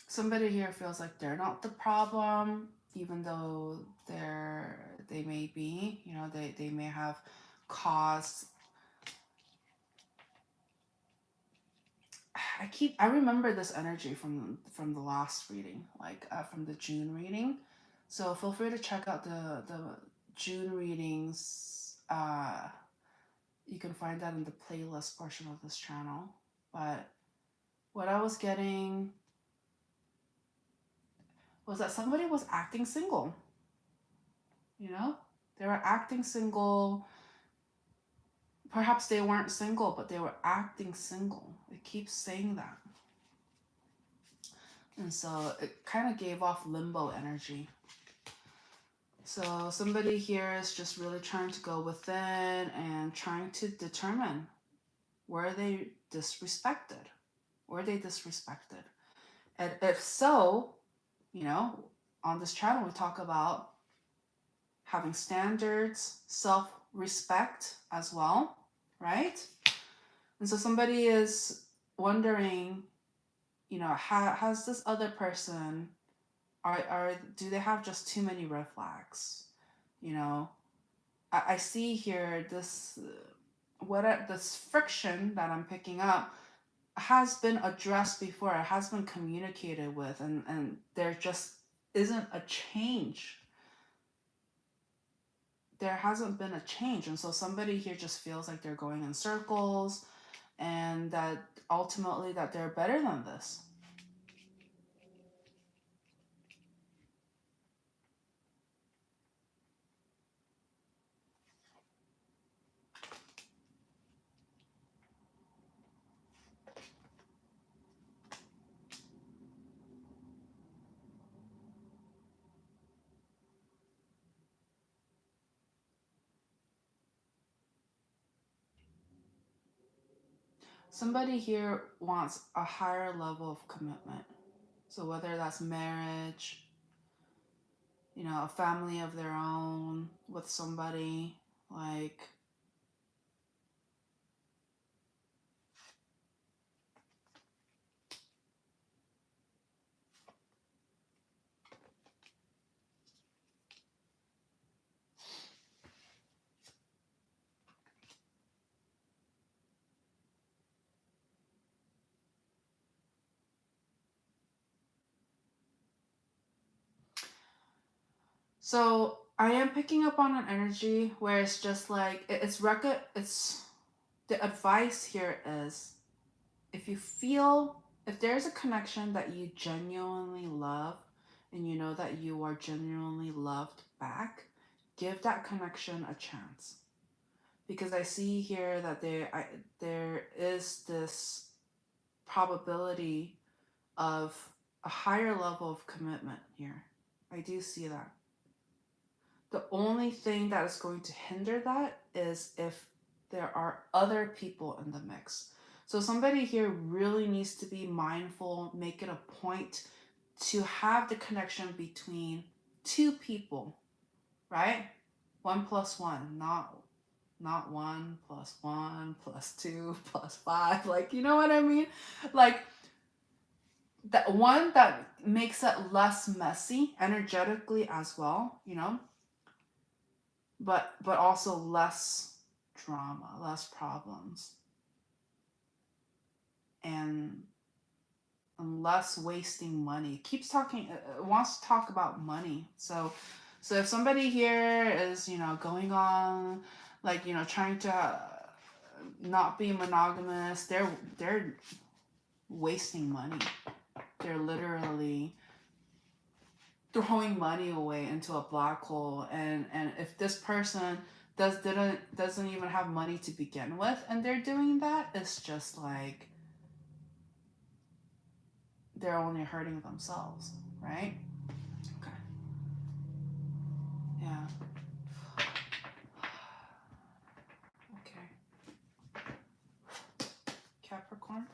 Somebody here feels like they're not the problem, even though they may be. You know, they may have caused. I remember this energy from the last reading, like from the June reading. So feel free to check out the June readings. You can find that in the playlist portion of this channel. But what I was getting was that somebody was acting single. You know, they were acting single. Perhaps they weren't single, but they were acting single. It keeps saying that. And so it kind of gave off limbo energy. So somebody here is just really trying to go within and trying to determine, were they disrespected? Were they disrespected? And if so, you know, on this channel we talk about having standards, self-respect as well, right? And so somebody is wondering, you know, has this other person, do they have just too many red flags? You know, I see here this this friction that I'm picking up has been addressed before. It has been communicated with, and there just isn't a change. There hasn't been a change, and so somebody here just feels like they're going in circles, and that ultimately that they're better than this. Somebody here wants a higher level of commitment. So whether that's marriage, you know, a family of their own with somebody, like so I am picking up on an energy where it's just like it's the advice here is, if you feel, if there's a connection that you genuinely love and you know that you are genuinely loved back, give that connection a chance. Because I see here that there is this probability of a higher level of commitment here. I do see that. The only thing that is going to hinder that is if there are other people in the mix. So somebody here really needs to be mindful, make it a point to have the connection between two people, right? 1+1, not 1+1+2+5. Like, you know what I mean? Like that one that makes it less messy energetically as well, you know, but also less drama, less problems, and less wasting money. It keeps talking, it wants to talk about money. So if somebody here is, you know, going on, like, you know, trying to not be monogamous, they're wasting money. They're literally throwing money away into a black hole. And if this person doesn't even have money to begin with, and they're doing that, it's just like they're only hurting themselves, right? Okay. Yeah. Okay. Capricorn.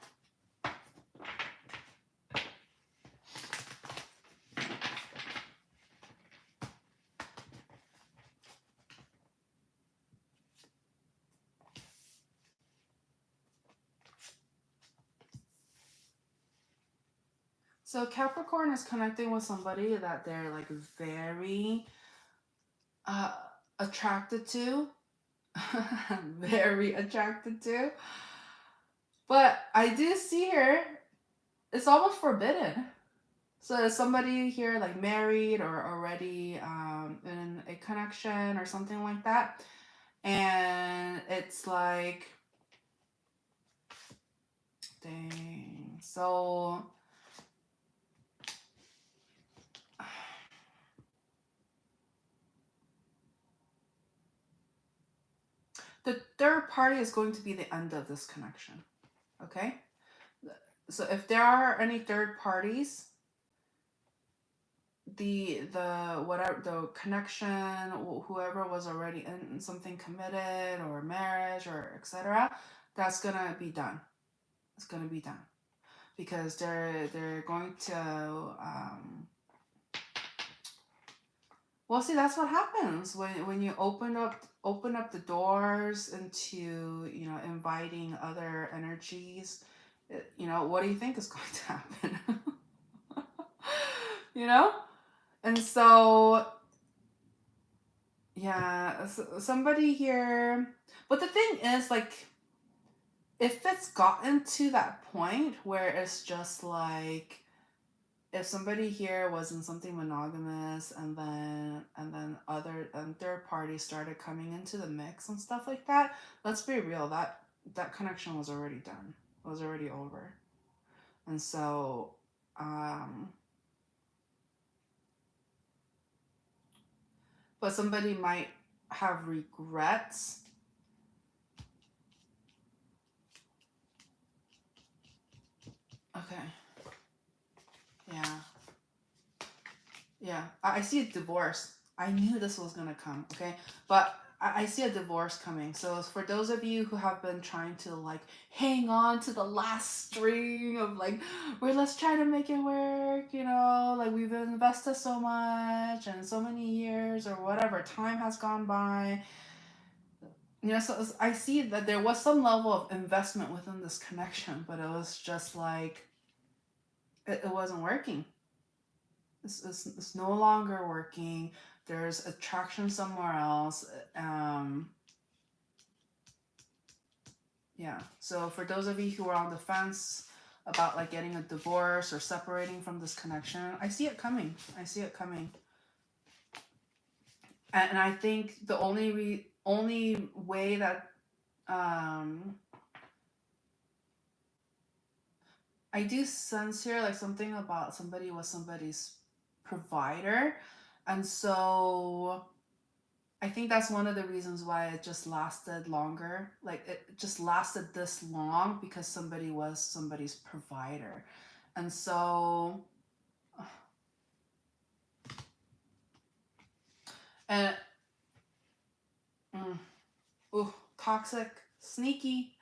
So Capricorn is connecting with somebody that they're like very uh, attracted to, very attracted to. But I do see here, it's almost forbidden. So is somebody here like married or already in a connection or something like that? And it's like, dang. So the third party is going to be the end of this connection. Okay? So if there are any third parties, the whatever the connection, whoever was already in something committed or marriage or etc., that's gonna be done. It's gonna be done because they're going to well, see, that's what happens when you open up the doors into, you know, inviting other energies. You know, what do you think is going to happen? You know? And so, yeah, somebody here. But the thing is, like, if it's gotten to that point where it's just like, if somebody here was in something monogamous and then other and third parties started coming into the mix and stuff like that, let's be real, that connection was already done. It was already over. And so but somebody might have regrets. Okay. Yeah. Yeah. I see a divorce. I knew this was gonna come, okay? But I see a divorce coming. So for those of you who have been trying to like hang on to the last string of like, where let's try to make it work, you know, like we've invested so much and so many years or whatever, time has gone by. You know, so I see that there was some level of investment within this connection, but it was just like it wasn't working. It's no longer working. There's attraction somewhere else. Yeah. So for those of you who are on the fence about like getting a divorce or separating from this connection, I see it coming. I see it coming. And I think the only way that I do sense here like something about somebody was somebody's provider, and so I think that's one of the reasons why it just lasted longer. Like it just lasted this long because somebody was somebody's provider. And so and mm, ooh, toxic, sneaky.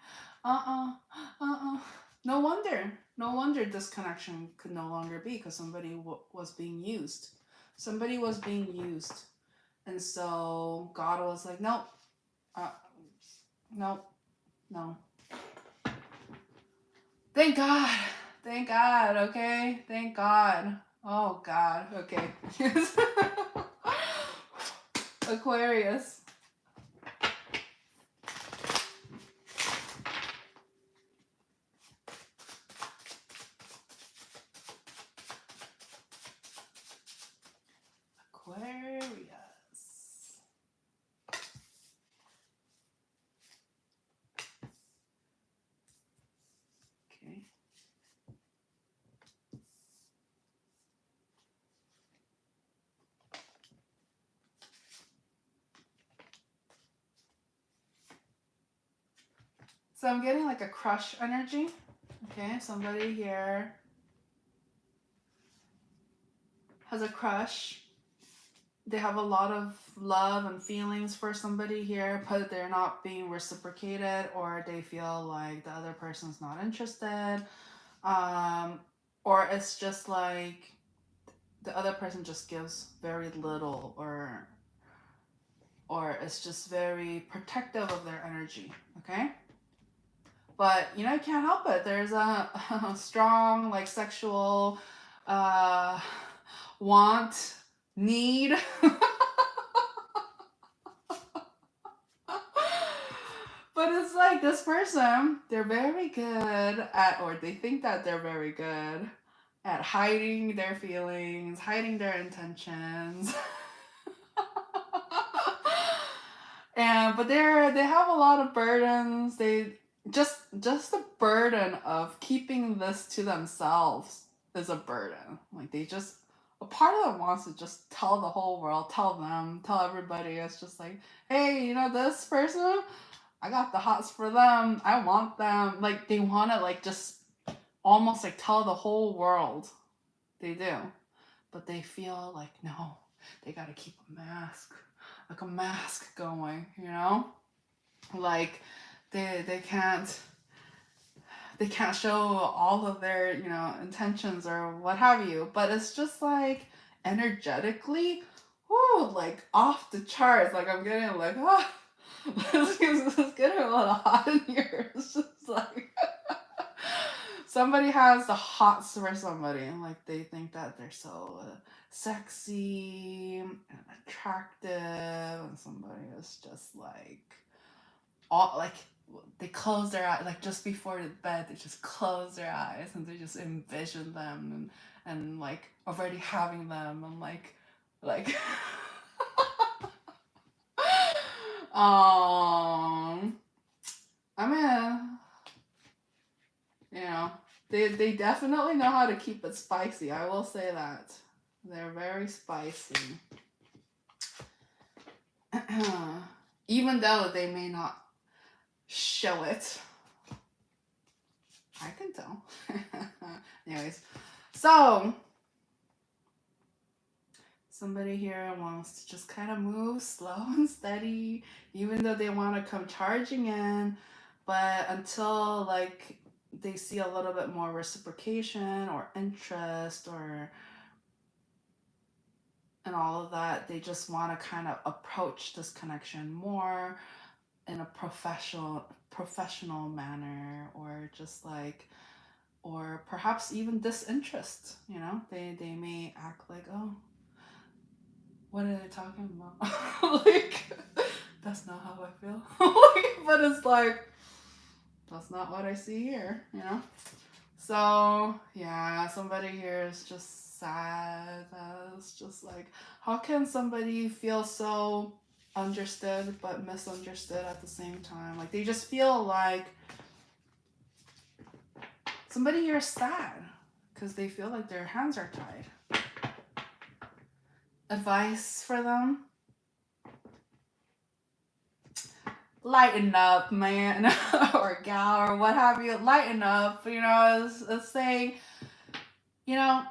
Uh-uh. Uh-uh. No wonder. No wonder this connection could no longer be because somebody was being used. Somebody was being used. And so God was like, nope. Nope. No. Thank God. Thank God. Okay. Thank God. Oh God. Okay. Aquarius. Aquarius. Okay. So I'm getting like a crush energy. Okay, somebody here has a crush. They have a lot of love and feelings for somebody here, but they're not being reciprocated, or they feel like the other person's not interested. Or it's just like the other person just gives very little, or it's just very protective of their energy, okay? But, you know, you can't help it. There's a strong, like, sexual want, need. But it's like this person, they're very good at, or they think that they're very good at hiding their feelings, hiding their intentions. But they have a lot of burdens. They just the burden of keeping this to themselves is a burden. Like, they just, a part of them wants to just tell the whole world, tell everybody. It's just like, hey, you know this person? I got the hots for them. I want them. Like, they want to, like, just almost like tell the whole world. They do. But they feel like, no, they got to keep a mask. Like a mask going, you know? Like, they can't show all of their, you know, intentions or what have you. But it's just like energetically, whoo, like off the charts. Like, I'm getting like, oh, it's getting a little hot in here. It's just like somebody has the hots for somebody, and like they think that they're so sexy and attractive, and somebody is just like all like, they close their eyes, like just before the bed, they just close their eyes and they just envision them, and like already having them, and like I mean, you know, they definitely know how to keep it spicy. I will say that. They're very spicy. Even though they may not show it. I can tell. Anyways, so somebody here wants to just kind of move slow and steady, even though they want to come charging in, but until like they see a little bit more reciprocation or interest or and all of that, they just want to kind of approach this connection more in a professional manner, or just like, or perhaps even disinterest, you know? They may act like, oh, what are they talking about? Like, that's not how I feel. Like, but it's like, that's not what I see here, you know? So, yeah, somebody here is just sad. It's just like, how can somebody feel so understood but misunderstood at the same time? Like, they just feel like somebody here is sad because they feel like their hands are tied. Advice for them? Lighten up, man, or gal, or what have you. Lighten up, you know, it's saying, you know,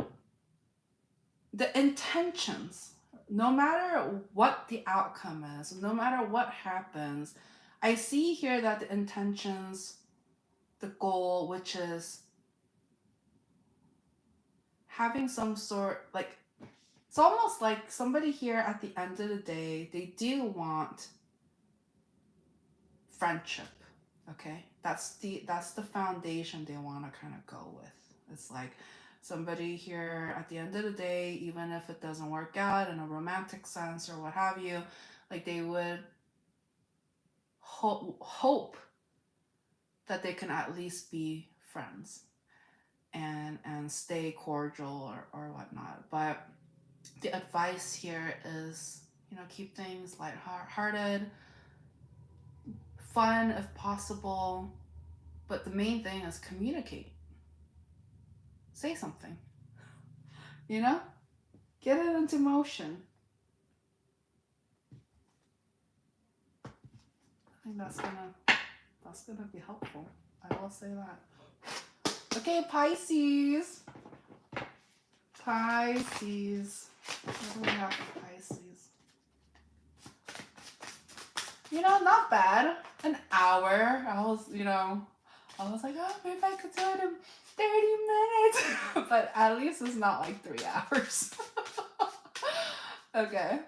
the intentions, no matter what the outcome is, no matter what happens, I see here that the intentions, the goal, which is having some sort, like, it's almost like somebody here at the end of the day, they do want friendship. Okay, that's the foundation they want to kind of go with. It's like somebody here at the end of the day, even if it doesn't work out in a romantic sense or what have you, like they would hope that they can at least be friends and stay cordial or whatnot. But the advice here is, you know, keep things lighthearted, fun if possible, but the main thing is communicate. Say something, you know? Get it into motion. I think that's That's gonna be helpful. I will say that. Okay, Pisces. Pisces. What do we have for Pisces? You know, not bad. An hour. I was like, oh, maybe I could do it in 30 minutes. But at least it's not like 3 hours. Okay.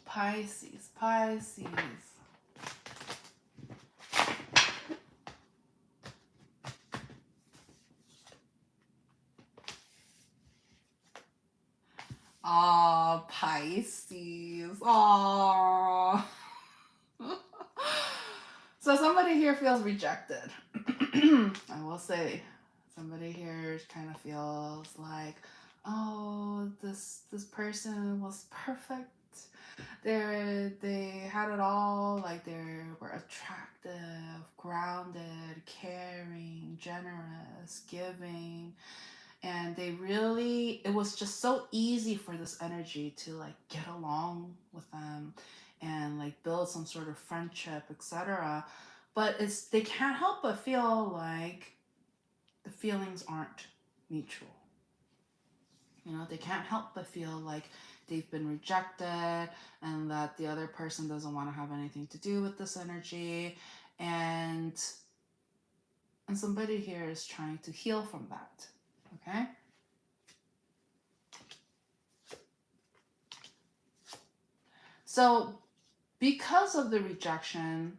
Pisces, Pisces. Aw, Pisces. Aw. So somebody here feels rejected. I will say, somebody here kind of feels like, oh, this person was perfect. They had it all. Like, they were attractive, grounded, caring, generous, giving. And it was just so easy for this energy to like get along with them and like build some sort of friendship, etc. But they can't help but feel like the feelings aren't mutual. You know, they can't help but feel like they've been rejected and that the other person doesn't want to have anything to do with this energy. And somebody here is trying to heal from that. Okay? So because of the rejection,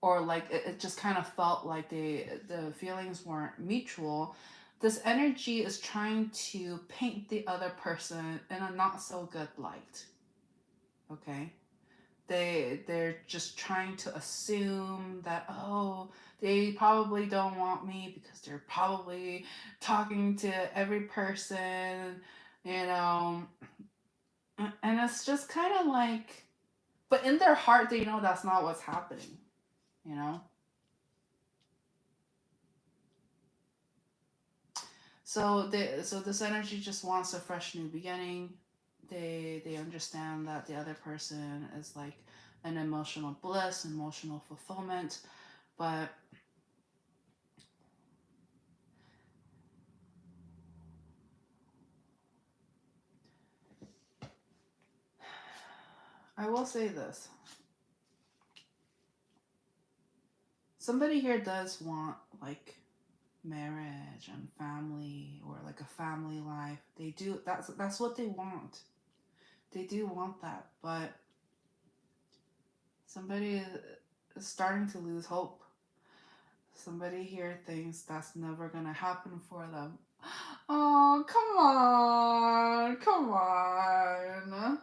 or like it just kind of felt like the feelings weren't mutual, this energy is trying to paint the other person in a not so good light. Okay? They're just trying to assume that, oh, they probably don't want me because they're probably talking to every person, you know. And it's just kind of like, but in their heart, they know that's not what's happening, you know? So this energy just wants a fresh new beginning. They understand that the other person is like an emotional bliss, emotional fulfillment, but I will say this. Somebody here does want like marriage and family, or like a family life. They do. That's what they want. They do want that, but somebody is starting to lose hope. Somebody here thinks that's never gonna happen for them. Oh, come on. Come on.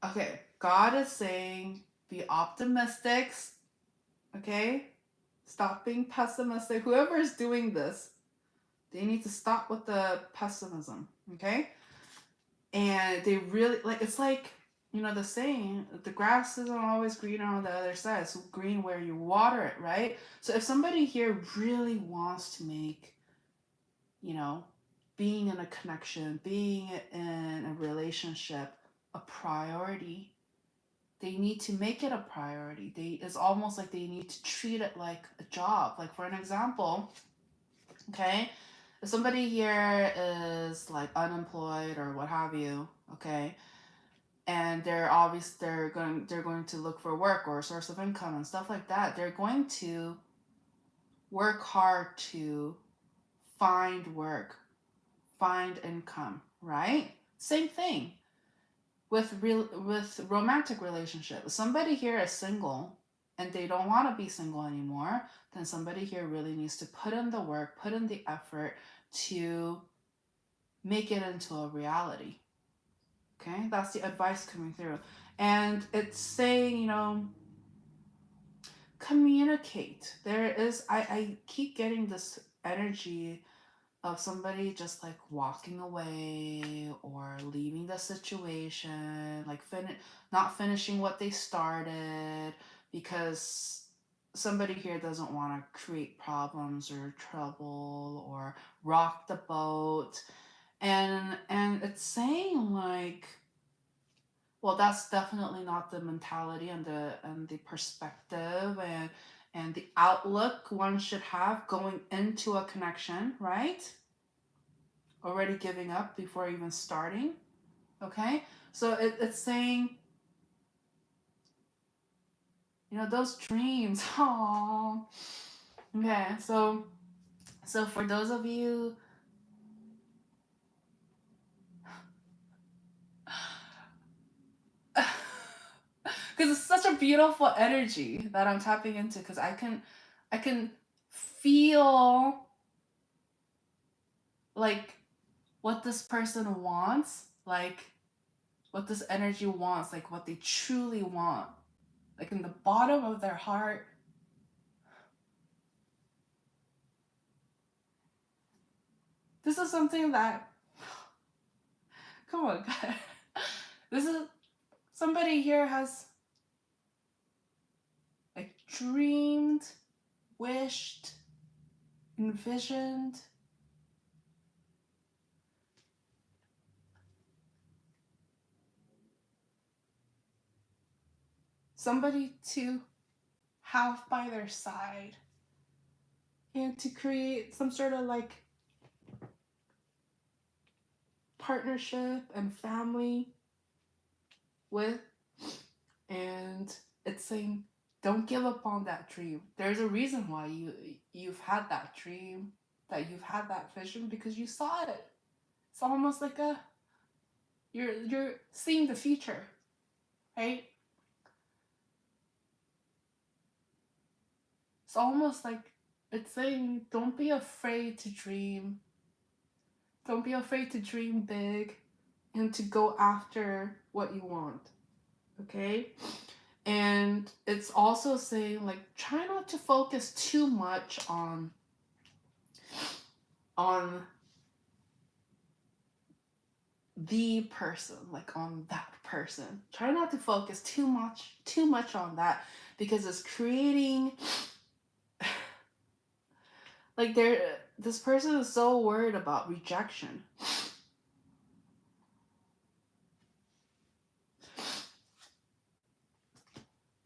Okay, God is saying be optimistic. Okay? Stop being pessimistic. Whoever is doing this, they need to stop with the pessimism. Okay? And they really, like, it's like, you know, the saying, the grass isn't always greener on the other side. It's green where you water it, right? So if somebody here really wants to make, you know, being in a connection, being in a relationship a priority, they need to make it a priority. It's almost like they need to treat it like a job. Like, for an example, okay, if somebody here is like unemployed or what have you, okay, and they're going to look for work or a source of income and stuff like that, they're going to work hard to find work, find income, right? Same thing with romantic relationship. If somebody here is single and they don't want to be single anymore, then somebody here really needs to put in the work, put in the effort to make it into a reality. Okay, that's the advice coming through. And it's saying, you know, communicate. I keep getting this energy of somebody just like walking away or leaving the situation, like not finishing what they started, because somebody here doesn't want to create problems or trouble or rock the boat. And it's saying like, well, that's definitely not the mentality and the perspective and the outlook one should have going into a connection, right? Already giving up before even starting. Okay, so it's saying, those dreams. Oh, okay. So for those of you, because it's such a beautiful energy that I'm tapping into, because I can feel like what this person wants, like what this energy wants, like what they truly want, like in the bottom of their heart. This is something that, come on, God. This is somebody here has like dreamed, wished, envisioned somebody to have by their side and to create some sort of like partnership and family with. And it's saying, don't give up on that dream. There's a reason why you've had that dream, that you've had that vision, because you saw it. It's almost like you're seeing the future, right? It's almost like it's saying, don't be afraid to dream. Don't be afraid to dream big and to go after what you want. Okay? And it's also saying, like, try not to focus too much on the person, like on that person. Try not to focus too much on that, because it's creating like this person is so worried about rejection.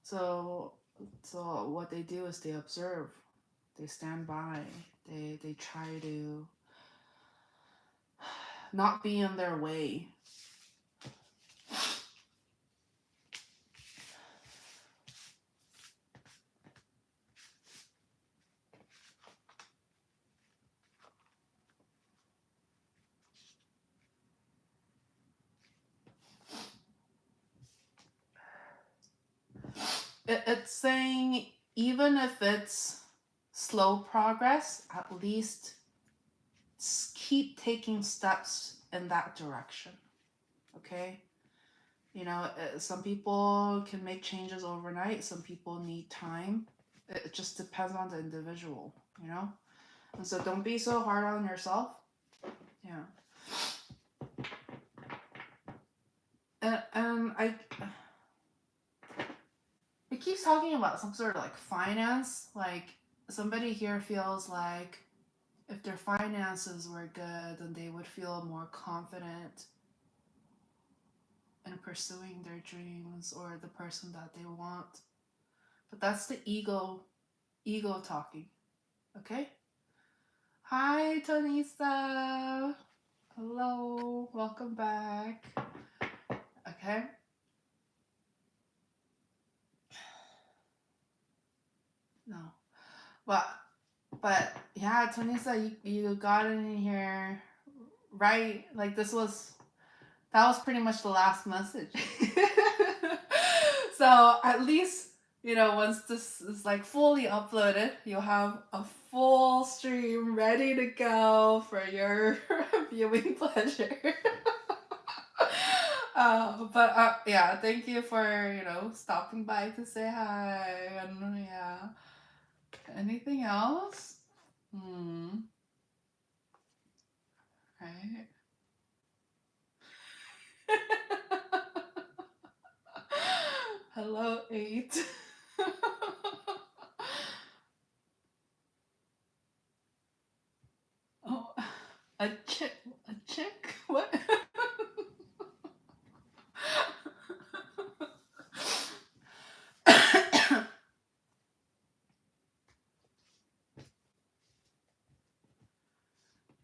So what they do is they observe, they stand by, they try to not be in their way. It's saying, even if it's slow progress, at least keep taking steps in that direction. Okay? Some people can make changes overnight, some people need time. It just depends on the individual, And so don't be so hard on yourself. Yeah. And it keeps talking about some sort of like finance. Like somebody here feels like if their finances were good, then they would feel more confident in pursuing their dreams or the person that they want. But that's the ego talking. Okay? Hi, Tonisa. Hello. Welcome back. Okay? No. But yeah, Tonisa, you got in here right. Like that was pretty much the last message. So at least, once this is like fully uploaded, you'll have a full stream ready to go for your viewing pleasure. But yeah, thank you for, stopping by to say hi. And yeah. Anything else? right? Hello, 8. Oh, a chick? A chick? What?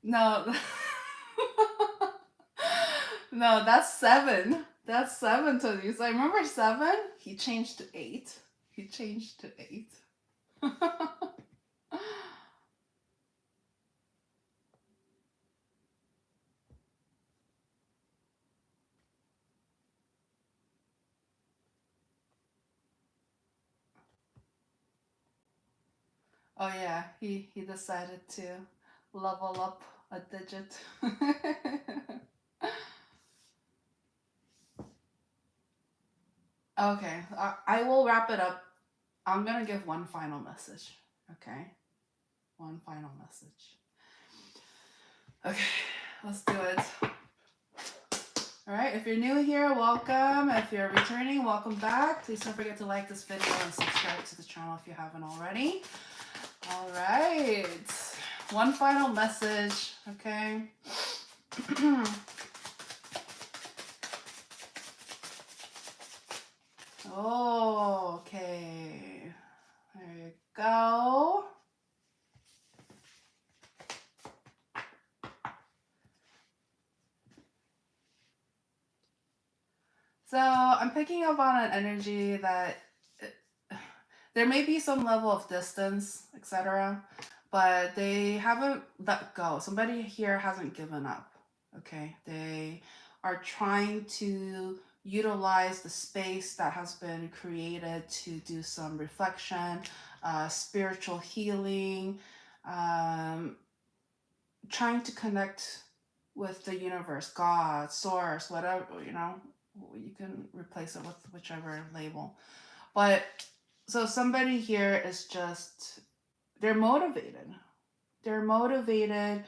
No. No, that's 7. That's 7 to these. I remember 7. He changed to 8. He changed to 8. Oh yeah, he decided to level up a digit. Okay, I will wrap it up. I'm gonna give one final message. Okay, one final message. Okay, let's do it. All right, if you're new here, welcome. If you're returning, welcome back. Please don't forget to like this video and subscribe to the channel if you haven't already. All right, one final message. Okay. Oh, okay. There you go. So I'm picking up on an energy that there may be some level of distance, etc., but they haven't let go. Somebody here hasn't given up. Okay, they are trying to utilize the space that has been created to do some reflection, spiritual healing, trying to connect with the universe, God, source, whatever, you can replace it with whichever label. But so somebody here is just, they're motivated. They're motivated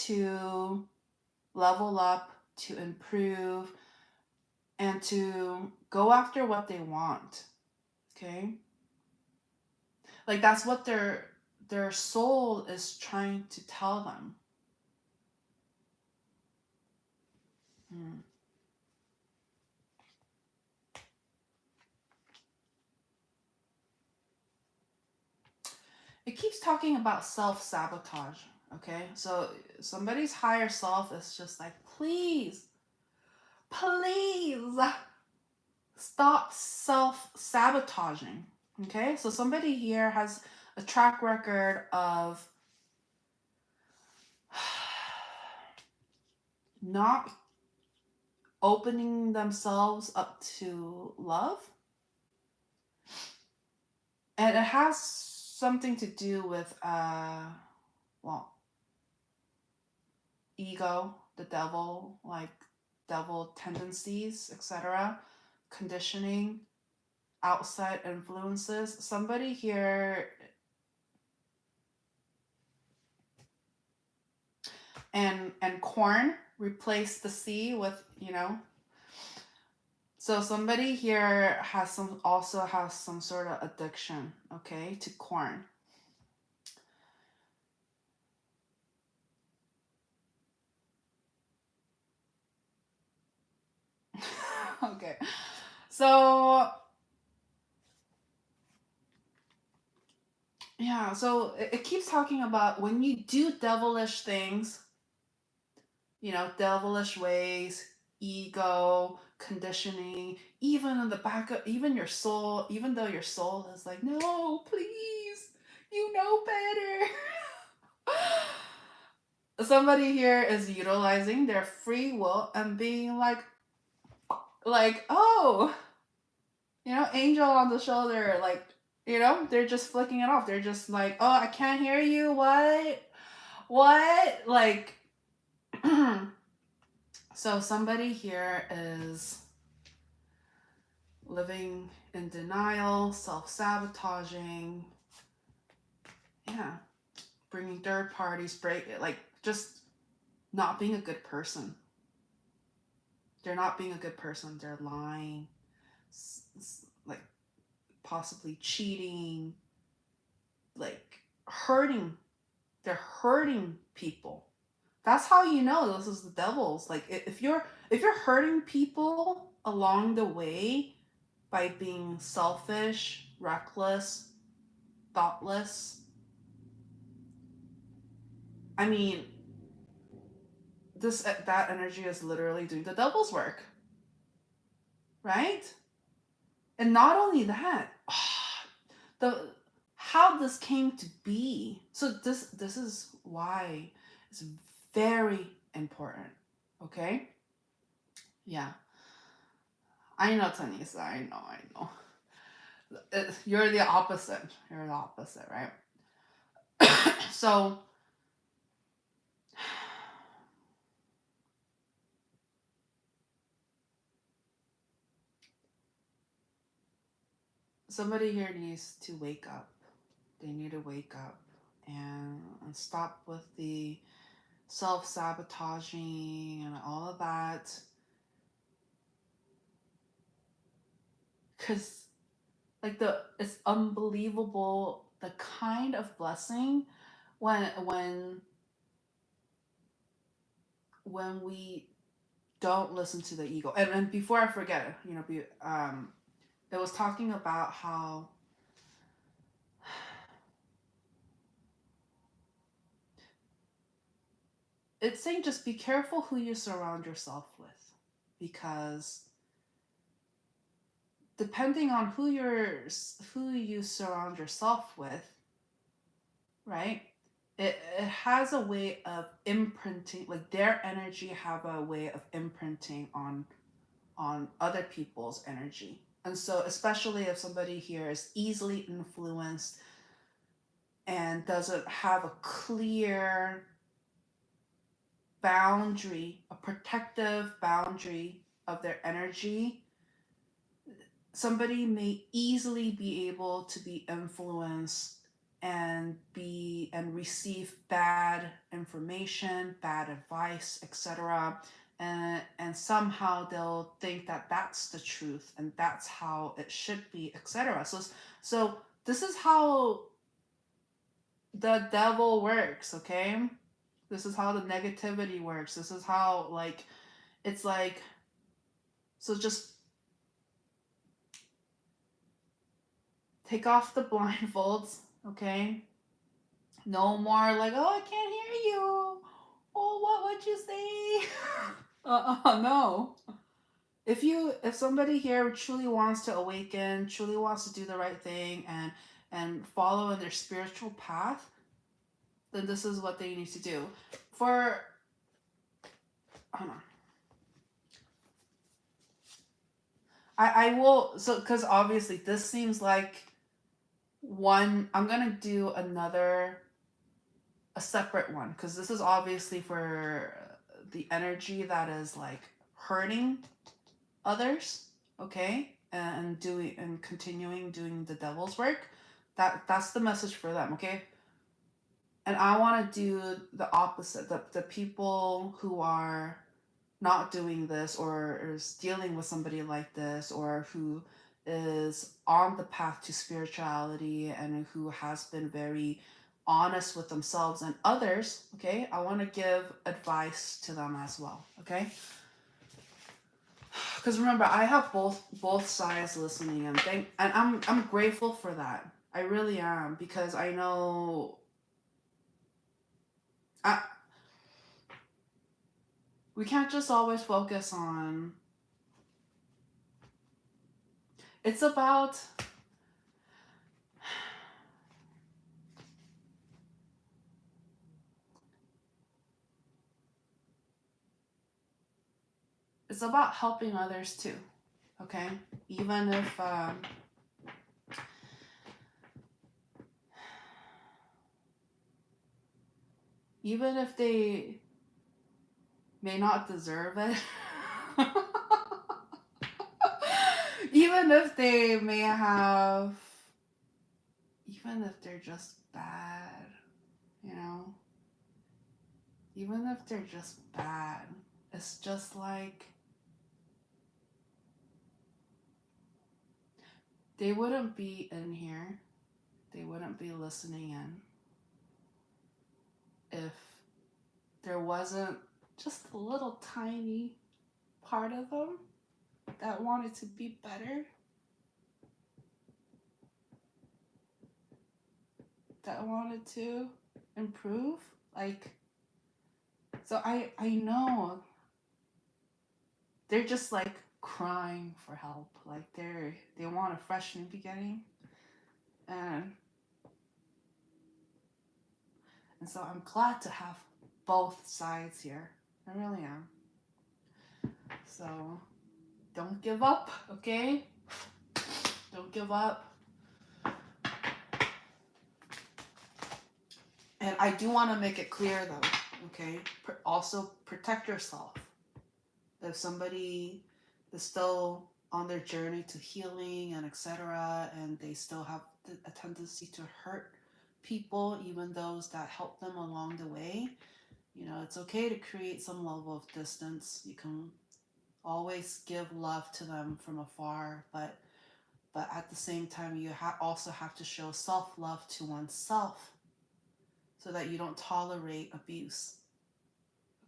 to level up, to improve, and to go after what they want. Okay? Like that's what their soul is trying to tell them. It keeps talking about self-sabotage. Okay, so somebody's higher self is just like, please stop self-sabotaging. Okay, so somebody here has a track record of not opening themselves up to love, and it has something to do with ego, the devil, like devil tendencies, etc., conditioning, outside influences. Somebody here, and corn replaced the C with, so somebody here also has some sort of addiction, okay, to corn. Okay, so yeah, so it keeps talking about when you do devilish things, devilish ways, ego, conditioning, even in the back of even your soul, even though your soul is like, no, please, you know better. Somebody here is utilizing their free will and being like, oh, angel on the shoulder, like, they're just flicking it off. They're just like, oh, I can't hear you. What? Like, so somebody here is living in denial, self-sabotaging, bringing third parties, just not being a good person. They're not being a good person. They're lying, like possibly cheating, like hurting. They're hurting people. That's how you know this is the devil's. Like if you're hurting people along the way by being selfish, reckless, thoughtless, I mean, that energy is literally doing the devil's work, right? And not only that, the how this came to be. So this is why it's very important. Okay? Yeah. I know, Tanisha. I know. You're the opposite. You're the opposite, right? So somebody here needs to wake up. They need to wake up and stop with the self-sabotaging and all of that. Because like it's unbelievable the kind of blessing when we don't listen to the ego. And before I forget it, it was talking about how it's saying just be careful who you surround yourself with, because depending on who you surround yourself with, right? It has a way of imprinting, like their energy have a way of imprinting on other people's energy. And so especially if somebody here is easily influenced and doesn't have a clear boundary, a protective boundary of their energy, somebody may easily be able to be influenced and receive bad information, bad advice, etc. And somehow they'll think that that's the truth and that's how it should be, etc. So this is how the devil works, okay? This is how the negativity works. This is how, like, it's like, so just take off the blindfolds, okay? No more like, oh, I can't hear you. Oh, what would you say? No. If somebody here truly wants to awaken, truly wants to do the right thing and follow in their spiritual path, then this is what they need to do. Hold on. I will, so because obviously this seems like I'm gonna do a separate one, because this is obviously for the energy that is like hurting others, okay, and continuing doing the devil's work. That's the message for them, okay. And I want to do the opposite, the people who are not doing this or is dealing with somebody like this, or who is on the path to spirituality and who has been very honest with themselves and others, okay? I want to give advice to them as well, okay? Because remember, I have both sides listening, and I'm grateful for that. I really am, because I know we can't just always focus on. It's about helping others too, okay? Even if they may not deserve it. Even if they may have, even if they're just bad, you know, even if they're just bad, it's just like they wouldn't be in here, they wouldn't be listening in if there wasn't just a little tiny part of them that wanted to be better, that wanted to improve. Like, so I know they're just like crying for help. Like they want a fresh new beginning. And so I'm glad to have both sides here. I really am. So don't give up, okay? Don't give up. And I do want to make it clear though, okay? Also protect yourself. If somebody is still on their journey to healing and etc., and they still have a tendency to hurt people, even those that help them along the way, you know, it's okay to create some level of distance. You can always give love to them from afar, but at the same time, you also have to show self-love to oneself so that you don't tolerate abuse.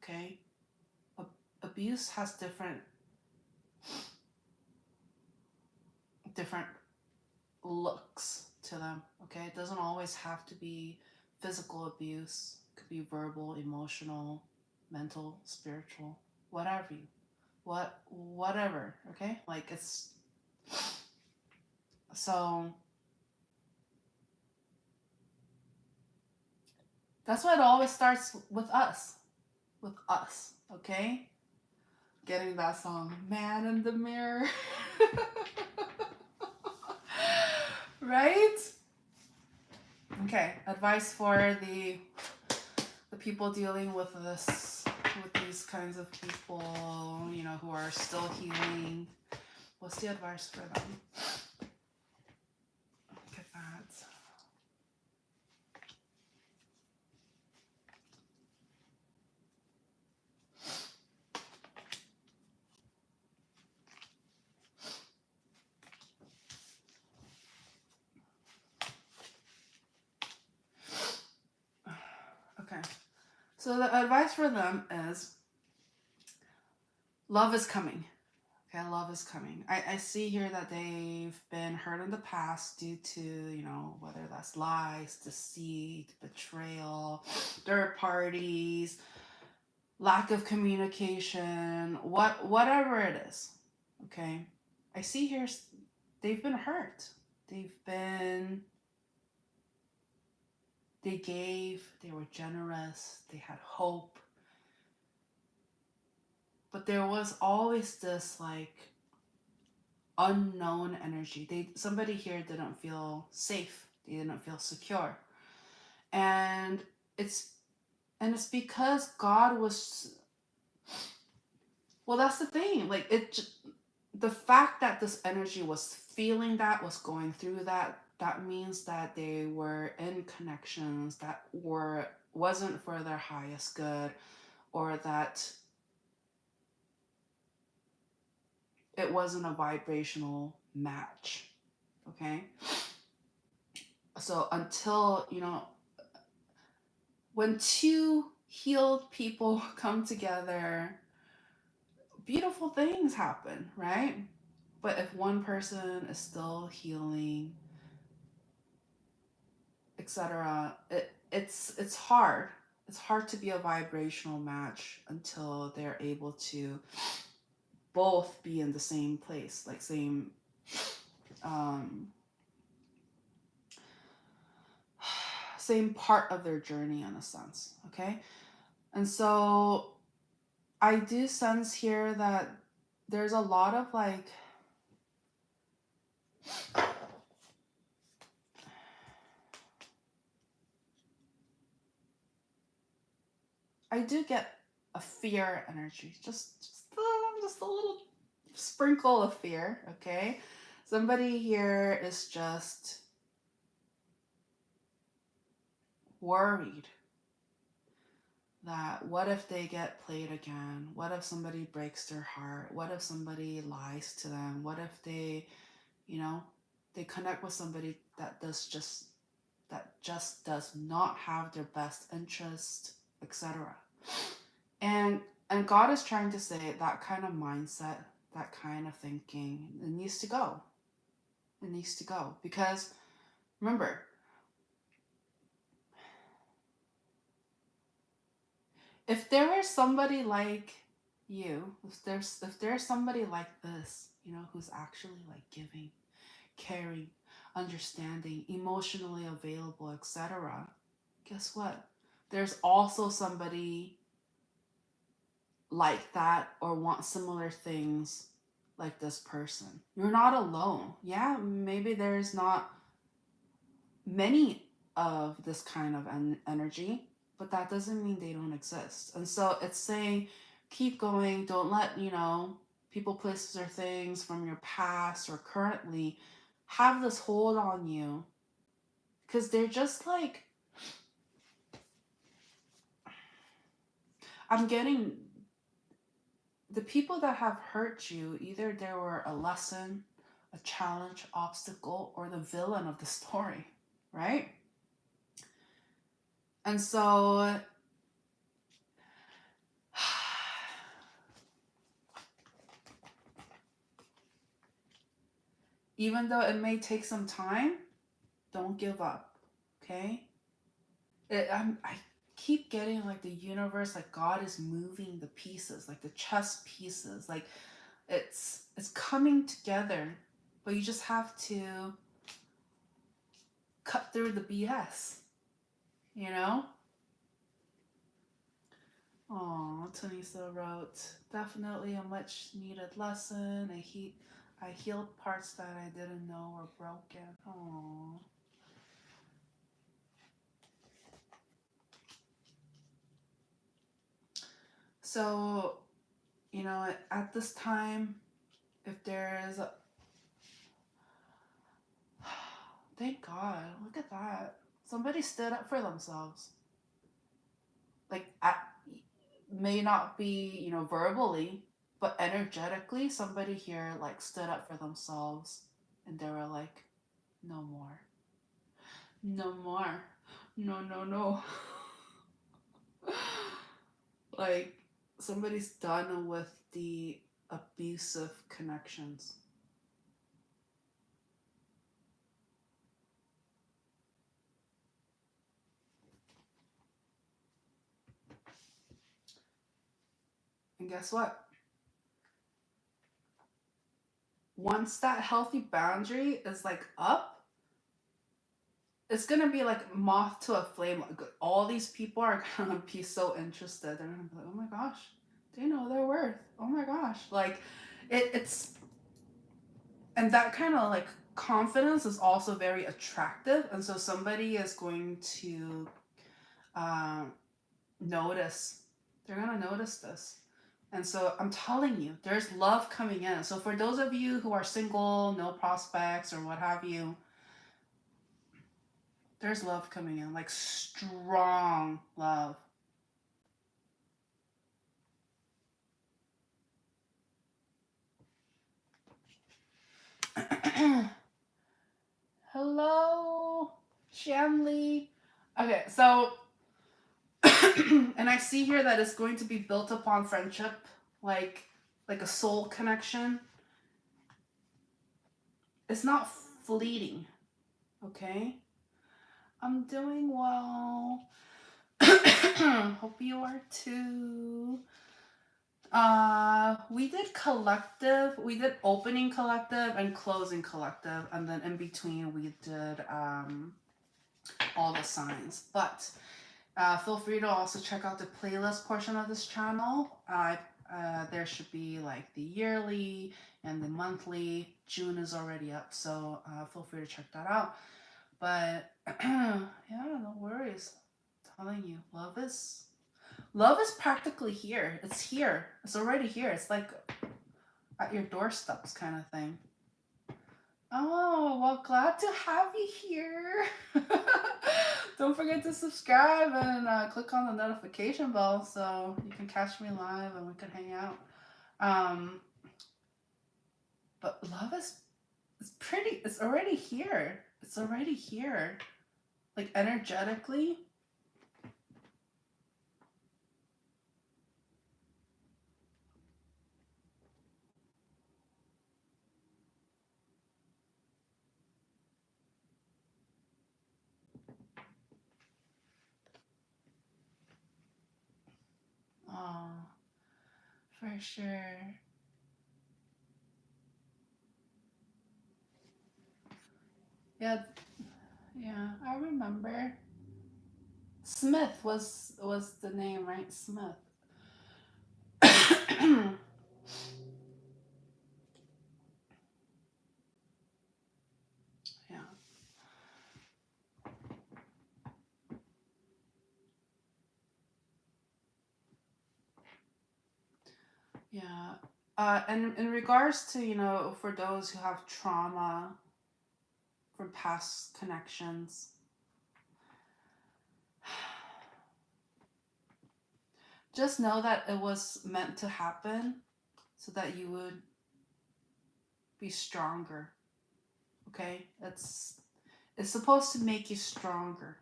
Okay? Abuse has different looks to them. Okay? It doesn't always have to be physical abuse. It could be verbal, emotional, mental, spiritual, whatever. Whatever. Okay? Like it's so. That's why it always starts with us. With us. Okay? Getting that song, Man in the Mirror. Right? Okay, advice for the people dealing with this, with these kinds of people, you know, who are still healing. What's the advice for them? Look at that. Okay, so the advice for them is love is coming. Okay, love is coming. I see here that they've been hurt in the past due to, you know, whether that's lies, deceit, betrayal, third parties, lack of communication, whatever it is. Okay, I see here they've been hurt. They gave, they were generous, they had hope. But there was always this like unknown energy. Somebody here didn't feel safe. They didn't feel secure. And it's because God was, well, that's the thing. Like the fact that this energy was feeling that, was going through that, that means that they were in connections that wasn't for their highest good, or that it wasn't a vibrational match. Okay? So until, you know, when two healed people come together, beautiful things happen, right? But if one person is still healing, etc., it's hard. It's hard to be a vibrational match until they're able to both be in the same place, like same same part of their journey in a sense. Okay, and so I do sense here that there's a lot of like I do get a fear energy, just a little sprinkle of fear. Okay, somebody here is just worried. that what if they get played again? What if somebody breaks their heart? What if somebody lies to them? What if they, you know, they connect with somebody that just does not have their best interest, etc. And God is trying to say that kind of mindset, that kind of thinking, it needs to go. It needs to go because remember, if there is somebody like you, if there's somebody like this, who's actually like giving, caring, understanding, emotionally available, etc., guess what? There's also somebody like that or want similar things like this person. You're not alone. Yeah, maybe there's not many of this kind of energy, but that doesn't mean they don't exist. And so it's saying keep going, don't let, people, places, or things from your past or currently have this hold on you, because they're just like, I'm getting the people that have hurt you, either they were a lesson, a challenge, obstacle, or the villain of the story, right? And so even though it may take some time, don't give up, okay? I keep getting like the universe, like God is moving the pieces, like the chess pieces, like it's coming together, but you just have to cut through the BS, you know? Oh, Tanisa wrote, definitely a much needed lesson. I healed parts that I didn't know were broken. Oh. So, at this time, if there is a... Thank God. Look at that. Somebody stood up for themselves. Like, may not be, verbally, but energetically, somebody here, like, stood up for themselves. And they were like, no more. No more. No, no, no. Like, somebody's done with the abusive connections. And guess what? Once that healthy boundary is like up, it's gonna be like moth to a flame. Like, all these people are gonna be so interested. They're gonna be like, oh my gosh, they know their worth. Oh my gosh. Like it's and that kind of like confidence is also very attractive. And so somebody is going to notice. They're gonna notice this. And so I'm telling you, there's love coming in. So for those of you who are single, no prospects or what have you, there's love coming in, like strong love. Hello, Shanley. Okay, so, and I see here that it's going to be built upon friendship, like a soul connection. It's not fleeting, okay? I'm doing well. Hope you are too. We did collective, we did opening collective and closing collective, and then in between we did all the signs. But feel free to also check out the playlist portion of this channel. There should be like the yearly and the monthly. June is already up, so feel free to check that out. But yeah, no worries. I'm telling you, love is practically here. It's here. It's already here. It's like at your doorsteps kind of thing. Oh, well, glad to have you here. Don't forget to subscribe and click on the notification bell so you can catch me live and we can hang out. Um, but love is pretty. It's already here. It's already here. Like energetically. Oh, for sure. Yeah, yeah. I remember. Smith was the name, right? Smith. Yeah. Yeah. And in regards to, for those who have trauma from past connections, just know that it was meant to happen so that you would be stronger. Okay? It's supposed to make you stronger.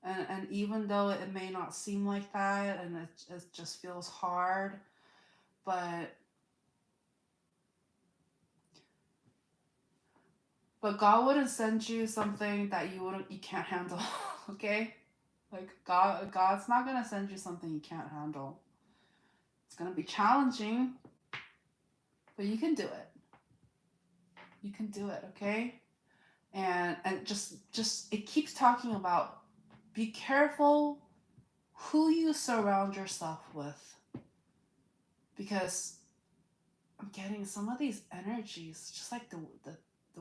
And even though it may not seem like that and it just feels hard, but God wouldn't send you something that you can't handle. Okay? Like God's not gonna send you something you can't handle. It's gonna be challenging, but you can do it. You can do it, okay? And just it keeps talking about be careful who you surround yourself with, because I'm getting some of these energies, just like the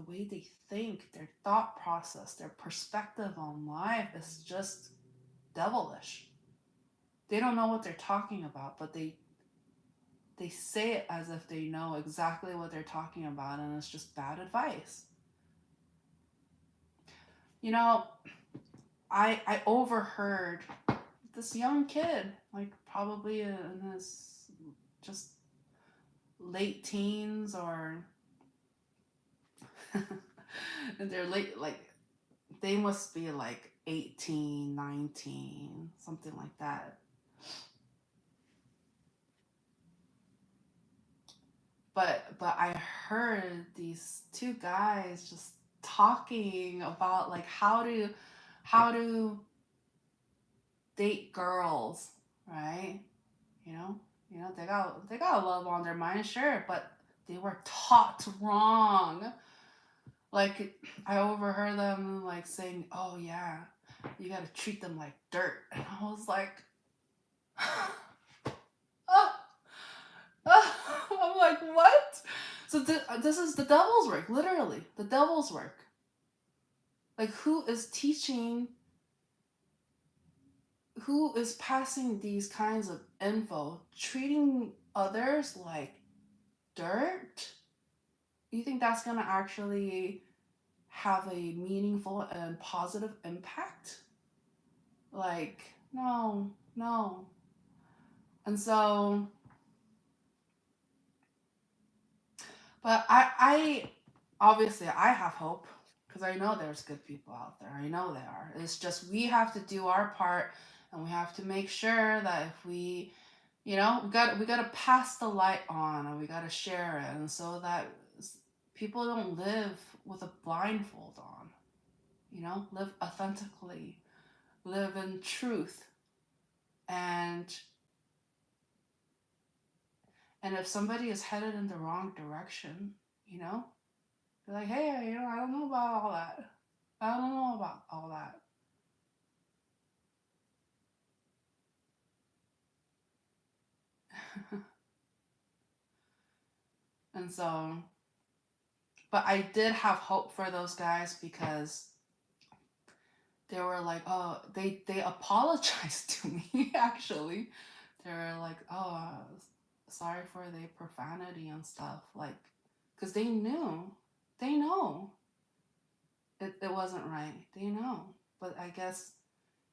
way they think, their thought process, their perspective on life is just devilish. They don't know what they're talking about, but they say it as if they know exactly what they're talking about, and it's just bad advice. You know, I overheard this young kid, like probably in his just late teens or and they're late, like they must be like 18, 19, something like that. But I heard these two guys just talking about like how to date girls, right? You know, they got love on their mind, sure, but they were taught wrong. Like I overheard them like saying, "Oh yeah, you gotta treat them like dirt," and I was like, oh, oh. I'm like, what? So this is the devil's work, literally, the devil's work. Like who is teaching? Who is passing these kinds of info, treating others like dirt? You think that's gonna actually have a meaningful and positive impact? Like, no, no. And so, but I obviously I have hope because I know there's good people out there. I know there are. It's just we have to do our part, and we have to make sure that if we got to pass the light on, and we got to share it, and so that people don't live with a blindfold on. Live authentically, live in truth, and if somebody is headed in the wrong direction, you know, be like, hey, I don't know about all that. I don't know about all that. And so, but I did have hope for those guys because they were like, oh, they apologized to me actually. They were like, oh, sorry for the profanity and stuff, like, because they know. it wasn't right. They know. But I guess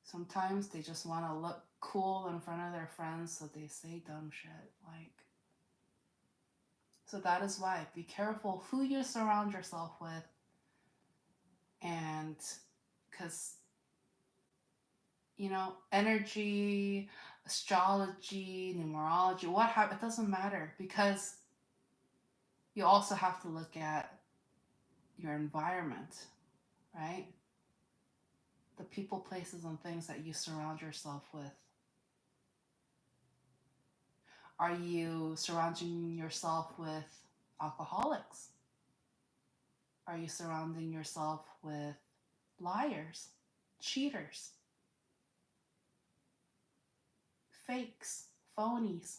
sometimes they just want to look cool in front of their friends, so they say dumb shit. Like, so that is why be careful who you surround yourself with. And because, energy, astrology, numerology, it doesn't matter, because you also have to look at your environment, right? The people, places, and things that you surround yourself with. Are you surrounding yourself with alcoholics? Are you surrounding yourself with liars, cheaters, fakes, phonies?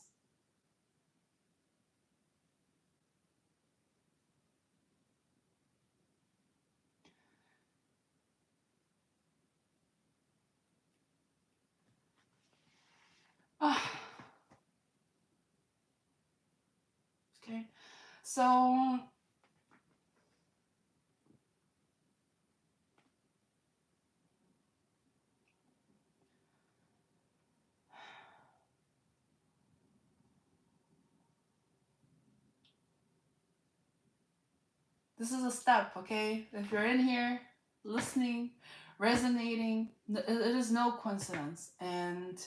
Okay, so this is a step, okay? If you're in here listening, resonating, it is no coincidence, and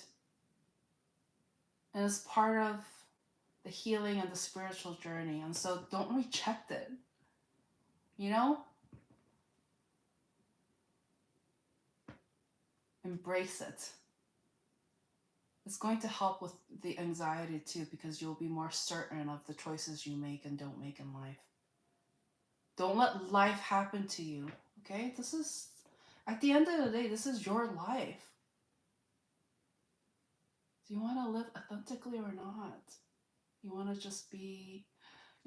it's part of the healing and the spiritual journey. And so don't reject it, embrace it. It's going to help with the anxiety too, because you'll be more certain of the choices you make and don't make in life. Don't let life happen to you, okay? This is, at the end of the day, this is your life. Do you want to live authentically or not? You want to just be,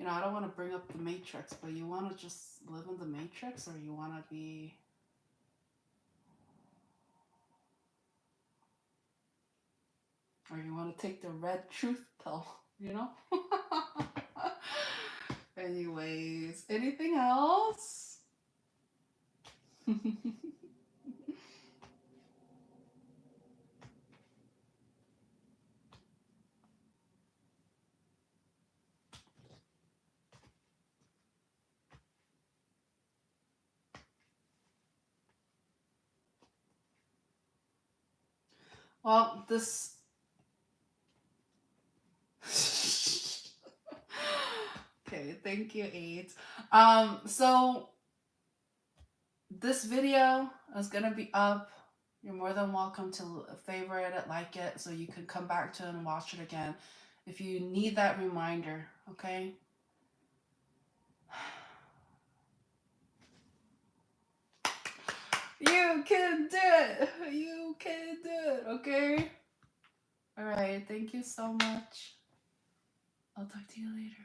I don't want to bring up the Matrix, but you want to just live in the Matrix, or you want to be, or you want to take the red truth pill, Anyways, anything else? Well, this... Okay, thank you, 8. So this video is gonna be up. You're more than welcome to favorite it, like it, so you can come back to it and watch it again if you need that reminder, okay? You can do it! You can do it, okay? Alright, thank you so much. I'll talk to you later.